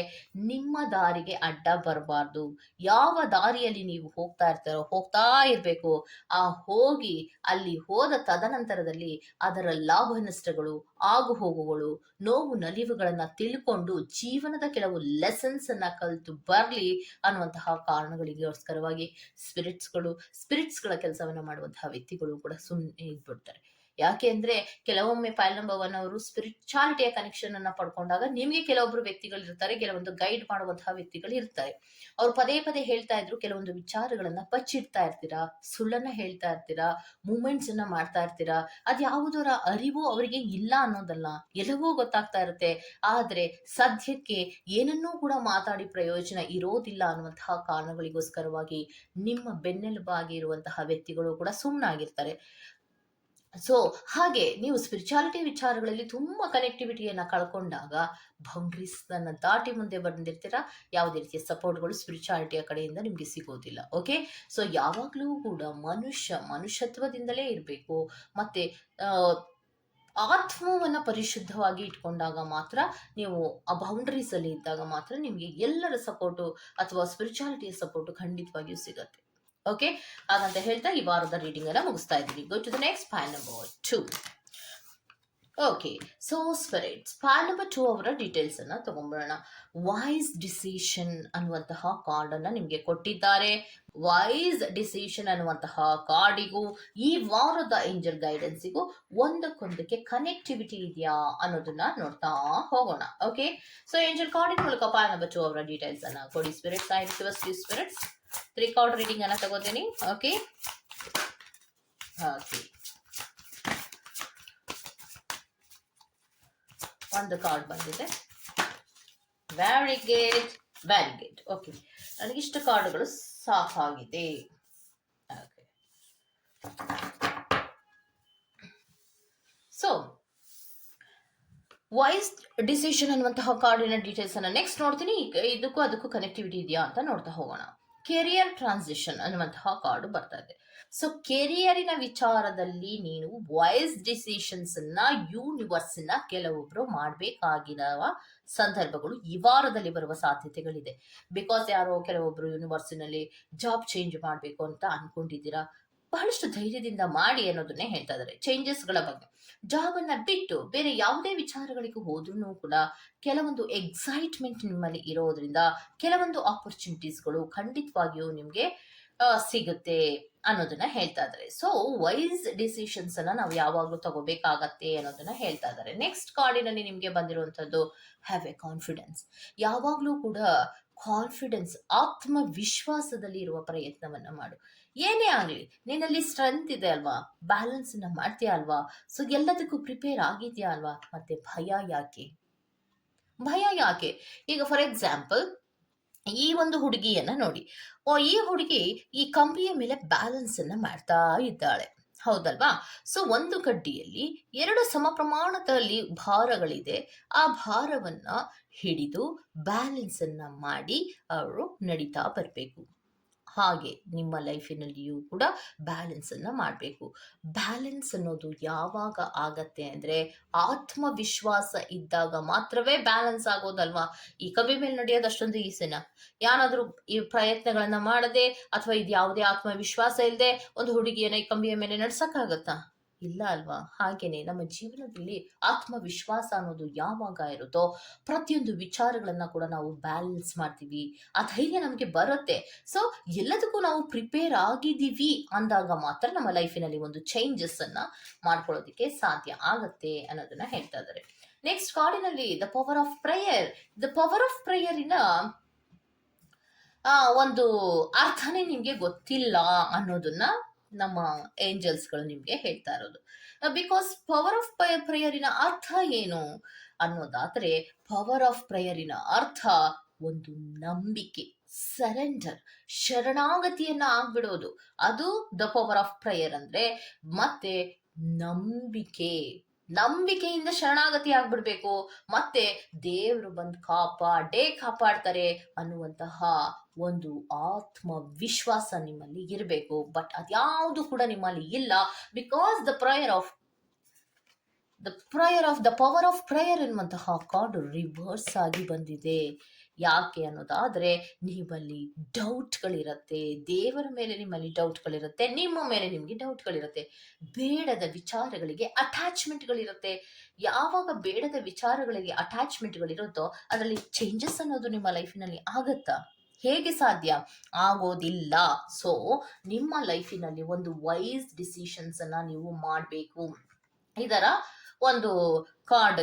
ನಿಮ್ಮ ದಾರಿಗೆ ಅಡ್ಡ ಬರಬಾರ್ದು. ಯಾವ ದಾರಿಯಲ್ಲಿ ನೀವು ಹೋಗ್ತಾ ಇರಬೇಕು. ಆ ಹೋಗಿ ಅಲ್ಲಿ ಹೋದ ತದನಂತರದಲ್ಲಿ ಅದರ ಲಾಭ ನಷ್ಟಗಳು, ಆಗು ಹೋಗುಗಳು, ನೋವು ನಲಿವುಗಳನ್ನ ತಿಳ್ಕೊಂಡು ಜೀವನದ ಕೆಲವು ಲೆಸನ್ಸ್ ಅನ್ನ ಕಲಿತು ಬರ್ಲಿ ಅನ್ನುವಂತಹ ಕಾರಣಗಳಿಗೋಸ್ಕರವಾಗಿ ಸ್ಪಿರಿಟ್ಸ್ಗಳ ಕೆಲಸವನ್ನ ಮಾಡುವಂತಹ ವ್ಯಕ್ತಿಗಳು ಕೂಡ ಸುಮ್ಮನೆ ಇದ್ಬಿಡ್ತಾರೆ. ಯಾಕೆ ಅಂದ್ರೆ ಕೆಲವೊಮ್ಮೆ ಫೈಲ್ ನಂಬರ್ 1 ಅವರು ಸ್ಪಿರಿಚುಯಾಲಿಟಿಯ ಕನೆಕ್ಷನ್ ಅನ್ನ ಪಡ್ಕೊಂಡಾಗ ನಿಮ್ಗೆ ಕೆಲವೊಬ್ರು ವ್ಯಕ್ತಿಗಳು ಇರ್ತಾರೆ, ಕೆಲವೊಂದು ಗೈಡ್ ಮಾಡುವಂತಹ ವ್ಯಕ್ತಿಗಳು ಇರ್ತಾರೆ. ಅವ್ರು ಪದೇ ಪದೇ ಹೇಳ್ತಾ ಇದ್ರು, ಕೆಲವೊಂದು ವಿಚಾರಗಳನ್ನ ಬಚ್ಚಿಡ್ತಾ ಇರ್ತೀರಾ, ಸುಳ್ಳನ್ನ ಹೇಳ್ತಾ ಇರ್ತೀರಾ, ಮೂಮೆಂಟ್ಸ್ ಅನ್ನ ಮಾಡ್ತಾ ಇರ್ತೀರಾ. ಅದ್ಯಾವುದರ ಅರಿವು ಅವರಿಗೆ ಇಲ್ಲ ಅನ್ನೋದಲ್ಲ, ಎಲ್ಲವೂ ಗೊತ್ತಾಗ್ತಾ ಇರುತ್ತೆ. ಆದ್ರೆ ಸದ್ಯಕ್ಕೆ ಏನನ್ನೂ ಕೂಡ ಮಾತಾಡಿ ಪ್ರಯೋಜನ ಇರೋದಿಲ್ಲ ಅನ್ನುವಂತಹ ಕಾರಣಗಳಿಗೋಸ್ಕರವಾಗಿ ನಿಮ್ಮ ಬೆನ್ನೆಲುಬಾಗಿ ಇರುವಂತಹ ವ್ಯಕ್ತಿಗಳು ಕೂಡ ಸುಮ್ಮನಾಗಿರ್ತಾರೆ. ಸೊ ಹಾಗೆ ನೀವು ಸ್ಪಿರಿಚುಯಾಲಿಟಿ ವಿಚಾರಗಳಲ್ಲಿ ತುಂಬಾ ಕನೆಕ್ಟಿವಿಟಿಯನ್ನ ಕಳ್ಕೊಂಡಾಗ ಬೌಂಡ್ರೀಸ್ ಅನ್ನ ದಾಟಿ ಮುಂದೆ ಬಂದಿರ್ತೀರಾ. ಯಾವುದೇ ರೀತಿಯ ಸಪೋರ್ಟ್ಗಳು ಸ್ಪಿರಿಚುಯಾಲಿಟಿಯ ಕಡೆಯಿಂದ ನಿಮ್ಗೆ ಸಿಗೋದಿಲ್ಲ. ಓಕೆ, ಸೊ ಯಾವಾಗ್ಲೂ ಕೂಡ ಮನುಷ್ಯತ್ವದಿಂದಲೇ ಇರಬೇಕು. ಮತ್ತೆ ಆತ್ಮವನ್ನ ಪರಿಶುದ್ಧವಾಗಿ ಇಟ್ಕೊಂಡಾಗ ಮಾತ್ರ, ನೀವು ಆ ಬೌಂಡ್ರೀಸ್ ಅಲ್ಲಿ ಇದ್ದಾಗ ಮಾತ್ರ ನಿಮ್ಗೆ ಎಲ್ಲರ ಸಪೋರ್ಟು ಅಥವಾ ಸ್ಪಿರಿಚುಯಾಲಿಟಿಯ ಸಪೋರ್ಟು ಖಂಡಿತವಾಗಿಯೂ ಸಿಗತ್ತೆ. ಓಕೆ, ಹಾಗಂತ ಹೇಳ್ತಾ ಈ ವಾರದ ರೀಡಿಂಗ್ ಅನ್ನ ಮುಗಿಸ್ತಾ ಇದ್ದೀವಿ. Go to the next file number 2. Okay, so spirits file number 2 ಅವರ ಡೀಟೇಲ್ಸ್ ಅನ್ನ ತಗೊಂಡ್ಬರೋಣ. ವೈಸ್ ಡಿಸಿಷನ್ ಅನ್ನುವಂತಹ ಕಾರ್ಡ್ ಅನ್ನ ನಿಮ್ಗೆ ಕೊಟ್ಟಿದ್ದಾರೆ. ವೈಸ್ ಡಿಸಿಷನ್ ಅನ್ನುವಂತಹ ಕಾರ್ಡಿಗೂ ಈ ವಾರದ ಏಂಜಲ್ ಗೈಡೆನ್ಸಿಗೂ ಒಂದಕ್ಕೊಂದಕ್ಕೆ ಕನೆಕ್ಟಿವಿಟಿ ಇದೆಯಾ ಅನ್ನೋದನ್ನ ನೋಡ್ತಾ ಹೋಗೋಣ. ಓಕೆ, ಸೊ ಏಂಜಲ್ ಕಾರ್ಡಿನ ಮೂಲಕ ಫೈಲ್ ನಂಬರ್ 2 ಅವರ ಡೀಟೇಲ್ಸ್ ಅನ್ನ ಕೊಡಿ spirits. I request you spirits 3 card reading ಅನ್ನ ತಗೋತೀನಿ. ಓಕೆ, ಒಂದು ಕಾರ್ಡ್ ಬಂದಿದೆ. Very good. ಓಕೆ, ನನಗಿಷ್ಟು ಕಾರ್ಡ್ಗಳು ಸಾಕಾಗಿದೆ. ಸೊ ವೈಸ್ ಡಿಸಿಷನ್ ಅನ್ನುವಂತಹ ಕಾರ್ಡಿನ ಡೀಟೇಲ್ಸ್ ಅನ್ನ ನೆಕ್ಸ್ಟ್ ನೋಡ್ತೀನಿ. ಇದಕ್ಕೂ ಅದಕ್ಕೂ ಕನೆಕ್ಟಿವಿಟಿ ಇದೆಯಾ ಅಂತ ನೋಡ್ತಾ ಹೋಗೋಣ. ಕೆರಿಯರ್ ಟ್ರಾನ್ಸಿಷನ್ ಅನ್ನುವಂತಹ ಕಾರ್ಡ್ ಬರ್ತಾ ಇದೆ. ಸೊ ಕೆರಿಯರಿನ ವಿಚಾರದಲ್ಲಿ ನೀನು ವೈಸ್ ಡಿಸಿಷನ್ಸ್ ಅನ್ನ ಯೂನಿವರ್ಸ್ ನ ಕೆಲವೊಬ್ರು ಮಾಡಬೇಕಾಗಿರುವ ಸಂದರ್ಭಗಳು ಈ ವಾರದಲ್ಲಿ ಬರುವ ಸಾಧ್ಯತೆಗಳಿದೆ. ಬಿಕಾಸ್ ಯಾರೋ ಕೆಲವೊಬ್ರು ಯೂನಿವರ್ಸಿನಲ್ಲಿ ಜಾಬ್ ಚೇಂಜ್ ಮಾಡಬೇಕು ಅಂತ ಅನ್ಕೊಂಡಿದ್ದೀರಾ. ಬಹಳಷ್ಟು ಧೈರ್ಯದಿಂದ ಮಾಡಿ ಅನ್ನೋದನ್ನೇ ಹೇಳ್ತಾ ಇದ್ದಾರೆ. ಚೇಂಜಸ್ಗಳ ಬಗ್ಗೆ, ಜಾಬ್ ಅನ್ನ ಬಿಟ್ಟು ಬೇರೆ ಯಾವುದೇ ವಿಚಾರಗಳಿಗೂ ಹೋದ್ರೂ ಕೂಡ ಕೆಲವೊಂದು ಎಕ್ಸೈಟ್ಮೆಂಟ್ ನಿಮ್ಮಲ್ಲಿ ಇರೋದ್ರಿಂದ ಕೆಲವೊಂದು ಆಪರ್ಚುನಿಟೀಸ್ಗಳು ಖಂಡಿತವಾಗಿಯೂ ನಿಮ್ಗೆ ಸಿಗುತ್ತೆ ಅನ್ನೋದನ್ನ ಹೇಳ್ತಾ ಇದ್ದಾರೆ. ಸೊ ವೈಸ್ ಡಿಸಿಷನ್ಸ್ ಅನ್ನ ನಾವು ಯಾವಾಗ್ಲೂ ತಗೋಬೇಕಾಗತ್ತೆ ಅನ್ನೋದನ್ನ ಹೇಳ್ತಾ ಇದ್ದಾರೆ. ನೆಕ್ಸ್ಟ್ ಕಾರ್ಡಿನಲ್ಲಿ ನಿಮ್ಗೆ ಬಂದಿರುವಂತದ್ದು ಹ್ಯಾವ್ ಎ ಕಾನ್ಫಿಡೆನ್ಸ್. ಯಾವಾಗ್ಲೂ ಕೂಡ ಕಾನ್ಫಿಡೆನ್ಸ್, ಆತ್ಮವಿಶ್ವಾಸದಲ್ಲಿ ಇರುವ ಪ್ರಯತ್ನವನ್ನ ಮಾಡು. ಏನೇ ಆಗ್ಲಿ ನಿನ್ನಲ್ಲಿ ಸ್ಟ್ರೆಂತ್ ಇದೆ ಅಲ್ವಾ, ಬ್ಯಾಲೆನ್ಸ್ ಅನ್ನ ಮಾಡ್ತೀಯಾ ಅಲ್ವಾ, ಸೊ ಎಲ್ಲದಕ್ಕೂ ಪ್ರಿಪೇರ್ ಆಗಿದ್ಯಾ ಅಲ್ವಾ, ಮತ್ತೆ ಭಯ ಯಾಕೆ? ಈಗ ಫಾರ್ ಎಕ್ಸಾಂಪಲ್ ಈ ಒಂದು ಹುಡುಗಿಯನ್ನ ನೋಡಿ. ಈ ಹುಡುಗಿ ಈ ಕಂಬಿಯ ಮೇಲೆ ಬ್ಯಾಲೆನ್ಸ್ ಅನ್ನ ಮಾಡ್ತಾ ಇದ್ದಾಳೆ, ಹೌದಲ್ವಾ. ಸೊ ಒಂದು ಕಡ್ಡಿಯಲ್ಲಿ 2 ಸಮ ಪ್ರಮಾಣದಲ್ಲಿ ಭಾರಗಳಿದೆ. ಆ ಭಾರವನ್ನ ಹಿಡಿದು ಬ್ಯಾಲೆನ್ಸ್ ಅನ್ನ ಮಾಡಿ ಅವರು ನಡೀತಾ ಬರಬೇಕು. ಹಾಗೆ ನಿಮ್ಮ ಲೈಫಿನಲ್ಲಿಯೂ ಕೂಡ ಬ್ಯಾಲೆನ್ಸ್ ಅನ್ನ ಮಾಡಬೇಕು. ಬ್ಯಾಲೆನ್ಸ್ ಅನ್ನೋದು ಯಾವಾಗ ಆಗತ್ತೆ ಅಂದ್ರೆ ಆತ್ಮವಿಶ್ವಾಸ ಇದ್ದಾಗ ಮಾತ್ರವೇ ಬ್ಯಾಲೆನ್ಸ್ ಆಗೋದಲ್ವಾ. ಈ ಕಮ್ಮಿ ಮೇಲೆ ನಡೆಯೋದು ಅಷ್ಟೊಂದು ಈಸಿನ? ಯಾರಾದ್ರೂ ಈ ಪ್ರಯತ್ನಗಳನ್ನ ಮಾಡದೆ ಅಥವಾ ಇದು ಯಾವುದೇ ಆತ್ಮವಿಶ್ವಾಸ ಇಲ್ಲದೆ ಒಂದು ಹುಡುಗಿಯನ್ನ ಈ ಕಂಬಿಯ ಮೇಲೆ ನಡ್ಸಕ್ಕಾಗತ್ತಾ? ಇಲ್ಲ ಅಲ್ವಾ. ಹಾಗೇನೆ ನಮ್ಮ ಜೀವನದಲ್ಲಿ ಆತ್ಮವಿಶ್ವಾಸ ಅನ್ನೋದು ಯಾವಾಗ ಇರುತ್ತೋ ಪ್ರತಿಯೊಂದು ವಿಚಾರಗಳನ್ನ ಕೂಡ ನಾವು ಬ್ಯಾಲೆನ್ಸ್ ಮಾಡ್ತೀವಿ. ಆ ಧೈರ್ಯ ನಮಗೆ ಬರುತ್ತೆ. ಸೊ ಎಲ್ಲದಕ್ಕೂ ನಾವು ಪ್ರಿಪೇರ್ ಆಗಿದ್ದೀವಿ ಅಂದಾಗ ಮಾತ್ರ ನಮ್ಮ ಲೈಫಿನಲ್ಲಿ ಒಂದು ಚೇಂಜಸ್ ಅನ್ನ ಮಾಡ್ಕೊಳ್ಳೋದಕ್ಕೆ ಸಾಧ್ಯ ಆಗತ್ತೆ ಅನ್ನೋದನ್ನ ಹೇಳ್ತಾ ಇದ್ದಾರೆ. ನೆಕ್ಸ್ಟ್ ಕಾರ್ಡಿನಲ್ಲಿ ದ ಪವರ್ ಆಫ್ ಪ್ರೇಯರಿನ ಒಂದು ಅರ್ಥನೇ ನಿಮ್ಗೆ ಗೊತ್ತಿಲ್ಲ ಅನ್ನೋದನ್ನ ನಮ್ಮ ಏಂಜಲ್ಸ್ಗಳು ನಿಮ್ಗೆ ಹೇಳ್ತಾ ಇರೋದು. ಬಿಕಾಸ್ ಪವರ್ ಆಫ್ ಪ್ರೇಯರಿನ ಅರ್ಥ ಏನು ಅನ್ನೋದಾದ್ರೆ, ಪವರ್ ಆಫ್ ಪ್ರೇಯರಿನ ಅರ್ಥ ಒಂದು ನಂಬಿಕೆ, ಸರೆಂಡರ್, ಶರಣಾಗತಿಯನ್ನ ಆಗ್ಬಿಡೋದು. ಅದು ದ ಪವರ್ ಆಫ್ ಪ್ರೇಯರ್ ಅಂದ್ರೆ. ಮತ್ತೆ ನಂಬಿಕೆ, ನಂಬಿಕೆಯಿಂದ ಶರಣಾಗತಿ ಆಗ್ಬಿಡ್ಬೇಕು. ಮತ್ತೆ ದೇವರು ಬಂದು ಕಾಪಾಡ್ತಾರೆ ಅನ್ನುವಂತಹ ಒಂದು ಆತ್ಮ ವಿಶ್ವಾಸ ನಿಮ್ಮಲ್ಲಿ ಇರಬೇಕು. ಬಟ್ ಅದ್ಯಾವುದು ಕೂಡ ನಿಮ್ಮಲ್ಲಿ ಇಲ್ಲ. Because the power of prayer ಎನ್ನುವಂತಹ ಕಾರ್ಡ್ ರಿವರ್ಸ್ ಆಗಿ ಬಂದಿದೆ. ಯಾಕೆ ಅನ್ನೋದಾದ್ರೆ, ನಿಮ್ಮಲ್ಲಿ ಡೌಟ್ಗಳಿರತ್ತೆ, ದೇವರ ಮೇಲೆ ನಿಮ್ಮಲ್ಲಿ ಡೌಟ್ಗಳಿರುತ್ತೆ, ನಿಮ್ಮ ಮೇಲೆ ನಿಮಗೆ ಡೌಟ್ಗಳಿರುತ್ತೆ, ಬೇಡದ ವಿಚಾರಗಳಿಗೆ ಅಟ್ಯಾಚ್ಮೆಂಟ್ಗಳಿರುತ್ತೆ. ಯಾವಾಗ ಬೇಡದ ವಿಚಾರಗಳಿಗೆ ಅಟ್ಯಾಚ್ಮೆಂಟ್ಗಳಿರುತ್ತೋ ಅದರಲ್ಲಿ ಚೇಂಜಸ್ ಅನ್ನೋದು ನಿಮ್ಮ ಲೈಫಿನಲ್ಲಿ ಆಗತ್ತಾ? ಹೇಗೆ ಸಾಧ್ಯ? ಆಗೋದಿಲ್ಲ. ಸೊ ನಿಮ್ಮ ಲೈಫಿನಲ್ಲಿ ಒಂದು ವೈಸ್ ಡಿಸಿಷನ್ಸ್ ಅನ್ನ ನೀವು ಮಾಡಬೇಕು. ಇದರ ಒಂದು ಕಾರ್ಡ್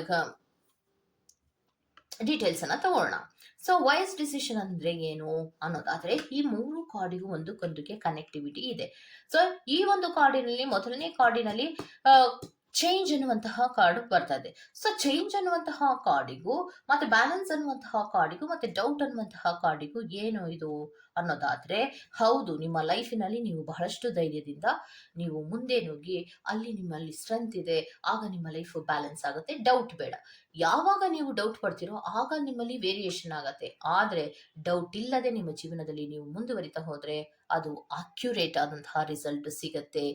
ಡೀಟೇಲ್ಸ್ ಅನ್ನ ತಗೊಳ್ಳೋಣ. ಸೊ ವೈಸ್ ಡಿಸಿಷನ್ ಅಂದ್ರೆ ಏನು ಅನ್ನೋದಾದ್ರೆ, ಈ 3 ಕಾರ್ಡಿಗೂ ಒಂದಕ್ಕೊಂದಕ್ಕೆ ಕನೆಕ್ಟಿವಿಟಿ ಇದೆ. ಸೊ ಈ ಒಂದು ಕಾರ್ಡಿನಲ್ಲಿ, ಮೊದಲನೇ ಕಾರ್ಡಿನಲ್ಲಿ ಚೇಂಜ್ ಅನ್ನುವಂತಹ ಕಾರ್ಡ್ ಬರ್ತಾ ಇದೆ. ಸೊ ಚೇಂಜ್ ಅನ್ನುವಂತಹ ಕಾರ್ಡಿಗೂ ಮತ್ತೆ ಬ್ಯಾಲೆನ್ಸ್ ಅನ್ನುವಂತಹ ಕಾರ್ಡಿಗೂ ಮತ್ತೆ ಡೌಟ್ ಅನ್ನುವಂತಹ ಕಾರ್ಡಿಗೂ ಏನು ಇದು ಅನ್ನೋದಾದ್ರೆ, ಹೌದು, ನಿಮ್ಮ ಲೈಫಿನಲ್ಲಿ ನೀವು ಬಹಳಷ್ಟು ಧೈರ್ಯದಿಂದ ನೀವು ಮುಂದೆ ನುಗ್ಗಿ ಅಲ್ಲಿ ನಿಮ್ಮಲ್ಲಿ ಸ್ಟ್ರೆಂತ್ ಇದೆ, ಆಗ ನಿಮ್ಮ ಲೈಫ್ ಬ್ಯಾಲೆನ್ಸ್ ಆಗುತ್ತೆ. ಡೌಟ್ ಬೇಡ. ಯಾವಾಗ ನೀವು ಡೌಟ್ ಪಡ್ತೀರೋ ಆಗ ನಿಮ್ಮಲ್ಲಿ ವೇರಿಯೇಷನ್ ಆಗತ್ತೆ. ಆದ್ರೆ ಡೌಟ್ ಇಲ್ಲದೆ ನಿಮ್ಮ ಜೀವನದಲ್ಲಿ ನೀವು ಮುಂದುವರಿತಾ ಹೋದ್ರೆ ಅದು ಅಕ್ಯುರೇಟ್ ಆದಂತಹ ರಿಸಲ್ಟ್ ಸಿಗತ್ತೆ.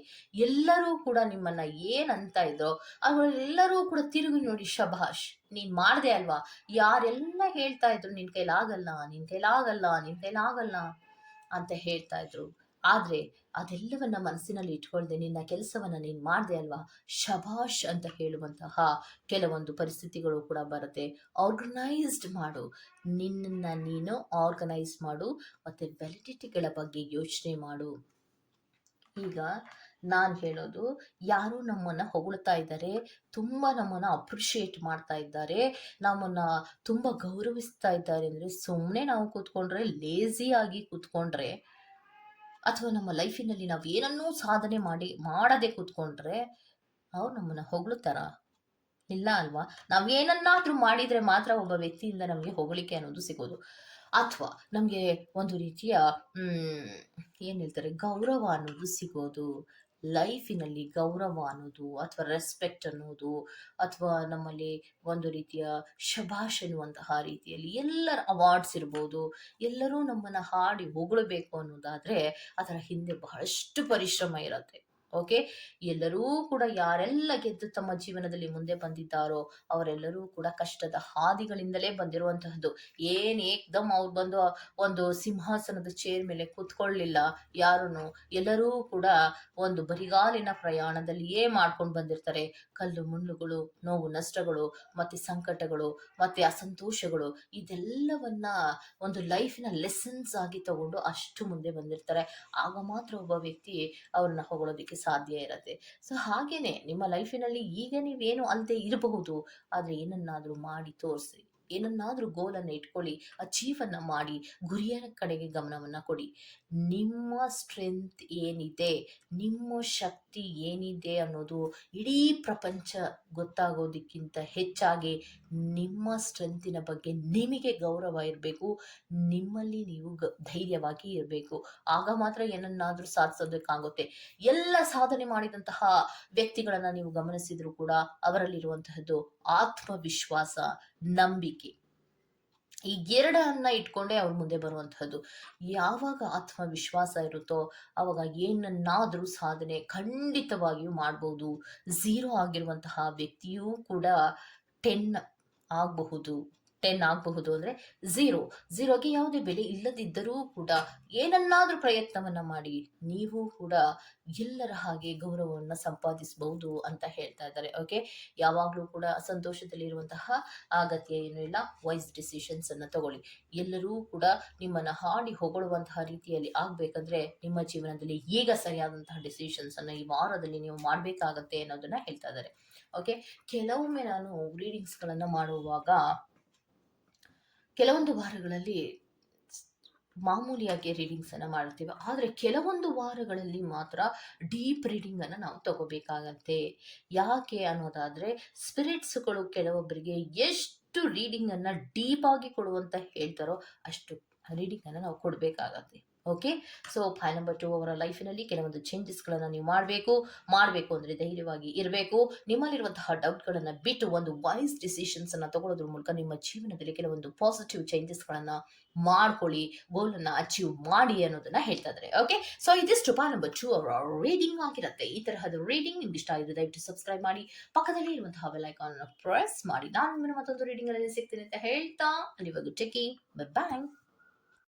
ಎಲ್ಲರೂ ಕೂಡ ನಿಮ್ಮನ್ನ ಏನಂತ ಇದ್ರೋ ಅವರೆಲ್ಲರೂ ಕೂಡ ತಿರುಗಿ ನೋಡಿ, ಶಭಾಷ್, ನೀನ್ ಮಾಡ್ದೆ ಅಲ್ವಾ, ಯಾರೆಲ್ಲ ಹೇಳ್ತಾ ಇದ್ರು ನಿನ್ ಕೈಲಾಗಲ್ಲ, ನಿನ್ ಕೈಲಾಗಲ್ಲ, ನಿನ್ ಕೈಲಾಗಲ್ಲ ಅಂತ ಹೇಳ್ತಾ ಇದ್ರು. ಆದ್ರೆ ಅದೆಲ್ಲವನ್ನ ಮನಸ್ಸಿನಲ್ಲಿ ಇಟ್ಕೊಳ್ದೆ ನಿನ್ನ ಕೆಲಸವನ್ನ ನೀನ್ ಮಾಡ್ದೆ ಅಲ್ವಾ, ಶಭಾಷ್ ಅಂತ ಹೇಳುವಂತಹ ಕೆಲವೊಂದು ಪರಿಸ್ಥಿತಿಗಳು ಕೂಡ ಬರುತ್ತೆ. ಆರ್ಗನೈಸ್ಡ್ ಮಾಡು, ನಿನ್ನ ನೀನು ಆರ್ಗನೈಸ್ ಮಾಡು, ಮತ್ತೆ ವ್ಯಾಲಿಡಿಟಿಗಳ ಬಗ್ಗೆ ಯೋಚನೆ ಮಾಡು. ಈಗ ನಾನು ಹೇಳೋದು, ಯಾರು ನಮ್ಮನ್ನ ಹೊಗಳ್ತಾ ಇದ್ದಾರೆ, ತುಂಬಾ ನಮ್ಮನ್ನ ಅಪ್ರಿಶಿಯೇಟ್ ಮಾಡ್ತಾ ಇದ್ದಾರೆ, ನಮ್ಮನ್ನ ತುಂಬಾ ಗೌರವಿಸ್ತಾ ಇದ್ದಾರೆ ಅಂದ್ರೆ ಸುಮ್ಮನೆ ನಾವು ಕೂತ್ಕೊಂಡ್ರೆ, ಲೇಜಿ ಆಗಿ ಕೂತ್ಕೊಂಡ್ರೆ, ಅಥವಾ ನಮ್ಮ ಲೈಫಿನಲ್ಲಿ ನಾವು ಏನನ್ನೂ ಸಾಧನೆ ಮಾಡದೆ ಕೂತ್ಕೊಂಡ್ರೆ ಅವ್ರು ನಮ್ಮನ್ನ ಹೊಗಳುತ್ತಾರ? ಇಲ್ಲ ಅಲ್ವಾ? ನಾವ್ ಏನನ್ನಾದ್ರೂ ಮಾಡಿದ್ರೆ ಮಾತ್ರ ಒಬ್ಬ ವ್ಯಕ್ತಿಯಿಂದ ನಮ್ಗೆ ಹೊಗಳಿಕೆ ಅನ್ನೋದು ಸಿಗೋದು. ಅಥವಾ ನಮ್ಗೆ ಒಂದು ರೀತಿಯ ಏನ್ ಹೇಳ್ತಾರೆ, ಗೌರವ ಅನ್ನೋದು ಸಿಗೋದು. ಲೈಫಿನಲ್ಲಿ ಗೌರವ ಅನ್ನೋದು ಅಥವಾ ರೆಸ್ಪೆಕ್ಟ್ ಅನ್ನೋದು ಅಥವಾ ನಮ್ಮಲ್ಲಿ ಒಂದು ರೀತಿಯ ಶಭಾಷ್ ಎನ್ನುವಂತಹ ರೀತಿಯಲ್ಲಿ ಎಲ್ಲರ ಅವಾರ್ಡ್ಸ್ ಇರ್ಬೋದು, ಎಲ್ಲರೂ ನಮ್ಮನ್ನ ಹಾಡಿ ಹೊಗಳಬೇಕು ಅನ್ನೋದಾದ್ರೆ ಅದರ ಹಿಂದೆ ಬಹಳಷ್ಟು ಪರಿಶ್ರಮ ಇರತ್ತೆ. ಓಕೆ, ಎಲ್ಲರೂ ಕೂಡ ಯಾರೆಲ್ಲ ಗೆದ್ದು ತಮ್ಮ ಜೀವನದಲ್ಲಿ ಮುಂದೆ ಬಂದಿದ್ದಾರೋ ಅವರೆಲ್ಲರೂ ಕೂಡ ಕಷ್ಟದ ಹಾದಿಗಳಿಂದಲೇ ಬಂದಿರುವಂತಹದ್ದು. ಏಕ್ದಮ್ ಅವ್ರು ಬಂದು ಒಂದು ಸಿಂಹಾಸನದ ಚೇರ್ ಮೇಲೆ ಕೂತ್ಕೊಳ್ಳಿಲ್ಲ ಯಾರನ್ನು. ಎಲ್ಲರೂ ಕೂಡ ಒಂದು ಬರಿಗಾಲಿನ ಪ್ರಯಾಣದಲ್ಲಿಯೇ ಮಾಡ್ಕೊಂಡು ಬಂದಿರ್ತಾರೆ. ಕಲ್ಲು ಮುಳ್ಳುಗಳು, ನೋವು ನಷ್ಟಗಳು, ಮತ್ತೆ ಸಂಕಟಗಳು, ಮತ್ತೆ ಅಸಂತೋಷಗಳು, ಇದೆಲ್ಲವನ್ನ ಒಂದು ಲೈಫಿನ ಲೆಸನ್ಸ್ ಆಗಿ ತಗೊಂಡು ಅಷ್ಟು ಮುಂದೆ ಬಂದಿರ್ತಾರೆ. ಆಗ ಮಾತ್ರ ಒಬ್ಬ ವ್ಯಕ್ತಿ ಅವ್ರನ್ನ ಹೊಗಳೋದಿಕ್ಕೆ ಸಾಧ್ಯ ಇರತ್ತೆ. ಸೊ ಹಾಗೇನೆ ನಿಮ್ಮ ಲೈಫಿನಲ್ಲಿ ಈಗ ನೀವೇನು ಅಲ್ಲದೆ ಇರಬಹುದು, ಆದ್ರೆ ಏನನ್ನಾದ್ರೂ ಮಾಡಿ ತೋರಿಸಿ, ಏನನ್ನಾದ್ರೂ ಗೋಲನ್ನು ಇಟ್ಕೊಳ್ಳಿ, ಅಚೀವ್ ಅನ್ನ ಮಾಡಿ, ಗುರಿಯ ಕಡೆಗೆ ಗಮನವನ್ನ ಕೊಡಿ. ನಿಮ್ಮ ಸ್ಟ್ರೆಂತ್ ಏನಿದೆ, ನಿಮ್ಮ ಶಕ್ತಿ ಏನಿದೆ ಅನ್ನೋದು ಇಡೀ ಪ್ರಪಂಚ ಗೊತ್ತಾಗೋದಕ್ಕಿಂತ ಹೆಚ್ಚಾಗಿ ನಿಮ್ಮ ಸ್ಟ್ರೆಂತಿನ ಬಗ್ಗೆ ನಿಮಗೆ ಗೌರವ ಇರಬೇಕು. ನಿಮ್ಮಲ್ಲಿ ನೀವು ಧೈರ್ಯವಾಗಿ ಇರಬೇಕು. ಆಗ ಮಾತ್ರ ಏನನ್ನಾದ್ರೂ ಸಾಧಿಸೋದಕ್ಕಾಗುತ್ತೆ. ಎಲ್ಲ ಸಾಧನೆ ಮಾಡಿದಂತಹ ವ್ಯಕ್ತಿಗಳನ್ನ ನೀವು ಗಮನಿಸಿದ್ರು ಕೂಡ ಅವರಲ್ಲಿರುವಂತಹದ್ದು ಆತ್ಮವಿಶ್ವಾಸ, ನಂಬಿಕೆ, ಈ ಎರಡನ್ನ ಇಟ್ಕೊಂಡೇ ಅವ್ರು ಮುಂದೆ ಬರುವಂತಹದ್ದು. ಯಾವಾಗ ಆತ್ಮವಿಶ್ವಾಸ ಇರುತ್ತೋ ಅವಾಗ ಏನನ್ನಾದ್ರೂ ಸಾಧನೆ ಖಂಡಿತವಾಗಿಯೂ ಮಾಡ್ಬೋದು. 0 ಆಗಿರುವಂತಹ ವ್ಯಕ್ತಿಯೂ ಕೂಡ 10 ಆಗಬಹುದು. 10 ಆಗಬಹುದು ಅಂದ್ರೆ ಝೀರೋಗೆ ಯಾವುದೇ ಬೆಲೆ ಇಲ್ಲದಿದ್ದರೂ ಕೂಡ ಏನನ್ನಾದ್ರೂ ಪ್ರಯತ್ನವನ್ನ ಮಾಡಿ ನೀವು ಕೂಡ ಎಲ್ಲರ ಹಾಗೆ ಗೌರವವನ್ನ ಸಂಪಾದಿಸಬಹುದು ಅಂತ ಹೇಳ್ತಾ ಇದ್ದಾರೆ. ಓಕೆ, ಯಾವಾಗ್ಲೂ ಕೂಡ ಸಂತೋಷದಲ್ಲಿರುವಂತಹ ಅಗತ್ಯ ಏನು ಇಲ್ಲ. ವೈಸ್ ಡಿಸಿಷನ್ಸ್ ಅನ್ನ ತಗೊಳ್ಳಿ. ಎಲ್ಲರೂ ಕೂಡ ನಿಮ್ಮನ್ನ ಹಾಡಿ ಹೊಗಳುವಂತಹ ರೀತಿಯಲ್ಲಿ ಆಗ್ಬೇಕಂದ್ರೆ ನಿಮ್ಮ ಜೀವನದಲ್ಲಿ ಈಗ ಸರಿಯಾದಂತಹ ಡಿಸಿಷನ್ಸ್ ಅನ್ನ ಈ ವಾರದಲ್ಲಿ ನೀವು ಮಾಡ್ಬೇಕಾಗತ್ತೆ ಅನ್ನೋದನ್ನ ಹೇಳ್ತಾ ಇದ್ದಾರೆ. ಓಕೆ, ಕೆಲವೊಮ್ಮೆ ನಾನು ರೀಡಿಂಗ್ಸ್ ಗಳನ್ನ ಮಾಡುವಾಗ ಕೆಲವೊಂದು ವಾರಗಳಲ್ಲಿ ಮಾಮೂಲಿಯಾಗಿ ರೀಡಿಂಗ್ಸನ್ನು ಮಾಡ್ತೀವಿ. ಆದರೆ ಕೆಲವೊಂದು ವಾರಗಳಲ್ಲಿ ಮಾತ್ರ ಡೀಪ್ ರೀಡಿಂಗನ್ನು ನಾವು ತಗೋಬೇಕಾಗತ್ತೆ. ಯಾಕೆ ಅನ್ನೋದಾದರೆ ಸ್ಪಿರಿಟ್ಸ್ಗಳು ಕೆಲವೊಬ್ಬರಿಗೆ ಎಷ್ಟು ರೀಡಿಂಗನ್ನು ಡೀಪಾಗಿ ಕೊಡು ಅಂತ ಹೇಳ್ತಾರೋ ಅಷ್ಟು ರೀಡಿಂಗನ್ನು ನಾವು ಕೊಡಬೇಕಾಗತ್ತೆ. ಓಕೆ, ಸೊ ಪಾಯಿಂಟ್ ನಂಬರ್ 2, ಅವರ ಲೈಫಿನಲ್ಲಿ ಕೆಲವೊಂದು ಚೇಂಜಸ್ಗಳನ್ನು ನೀವು ಮಾಡಬೇಕು ಅಂದರೆ ಧೈರ್ಯವಾಗಿ ಇರಬೇಕು. ನಿಮ್ಮಲ್ಲಿರುವಂತಹ ಡೌಟ್ಗಳನ್ನು ಬಿಟ್ಟು ಒಂದು ವೈಸ್ ಡಿಸಿಷನ್ಸನ್ನು ತಗೊಳ್ಳೋದ್ರ ಮೂಲಕ ನಿಮ್ಮ ಜೀವನದಲ್ಲಿ ಕೆಲವೊಂದು ಪಾಸಿಟಿವ್ ಚೇಂಜಸ್ಗಳನ್ನು ಮಾಡ್ಕೊಳ್ಳಿ, ಗೋಲನ್ನು ಅಚೀವ್ ಮಾಡಿ ಅನ್ನೋದನ್ನ ಹೇಳ್ತಾ ಇದ್ದಾರೆ. ಓಕೆ, ಸೊ ಇದಿಷ್ಟು ಪಾಯಿಂಟ್ ನಂಬರ್ 2 ಅವರ ರೀಡಿಂಗ್ ಆಗಿರುತ್ತೆ. ಈ ತರಹದ ರೀಡಿಂಗ್ ನಿಮ್ಗೆ ಇಷ್ಟ ಆಗಿದೆ ದಯವಿಟ್ಟು ಸಬ್ಸ್ಕ್ರೈಬ್ ಮಾಡಿ, ಪಕ್ಕದಲ್ಲಿ ಇರುವಂತಹ ಬೆಲ್ ಐಕಾನ್ ಪ್ರೆಸ್ ಮಾಡಿ. ನಾನು ನಿಮ್ಮನ್ನು ಮತ್ತೊಂದು ರೀಡಿಂಗ್ ಅಲ್ಲಿ ಸಿಗ್ತೀನಿ ಅಂತ ಹೇಳ್ತಾ ಅಲ್ಲಿವರೆಗೂ ಟೇಕ್ ಕೇರ್, ಬೈ ಬಾಯ್.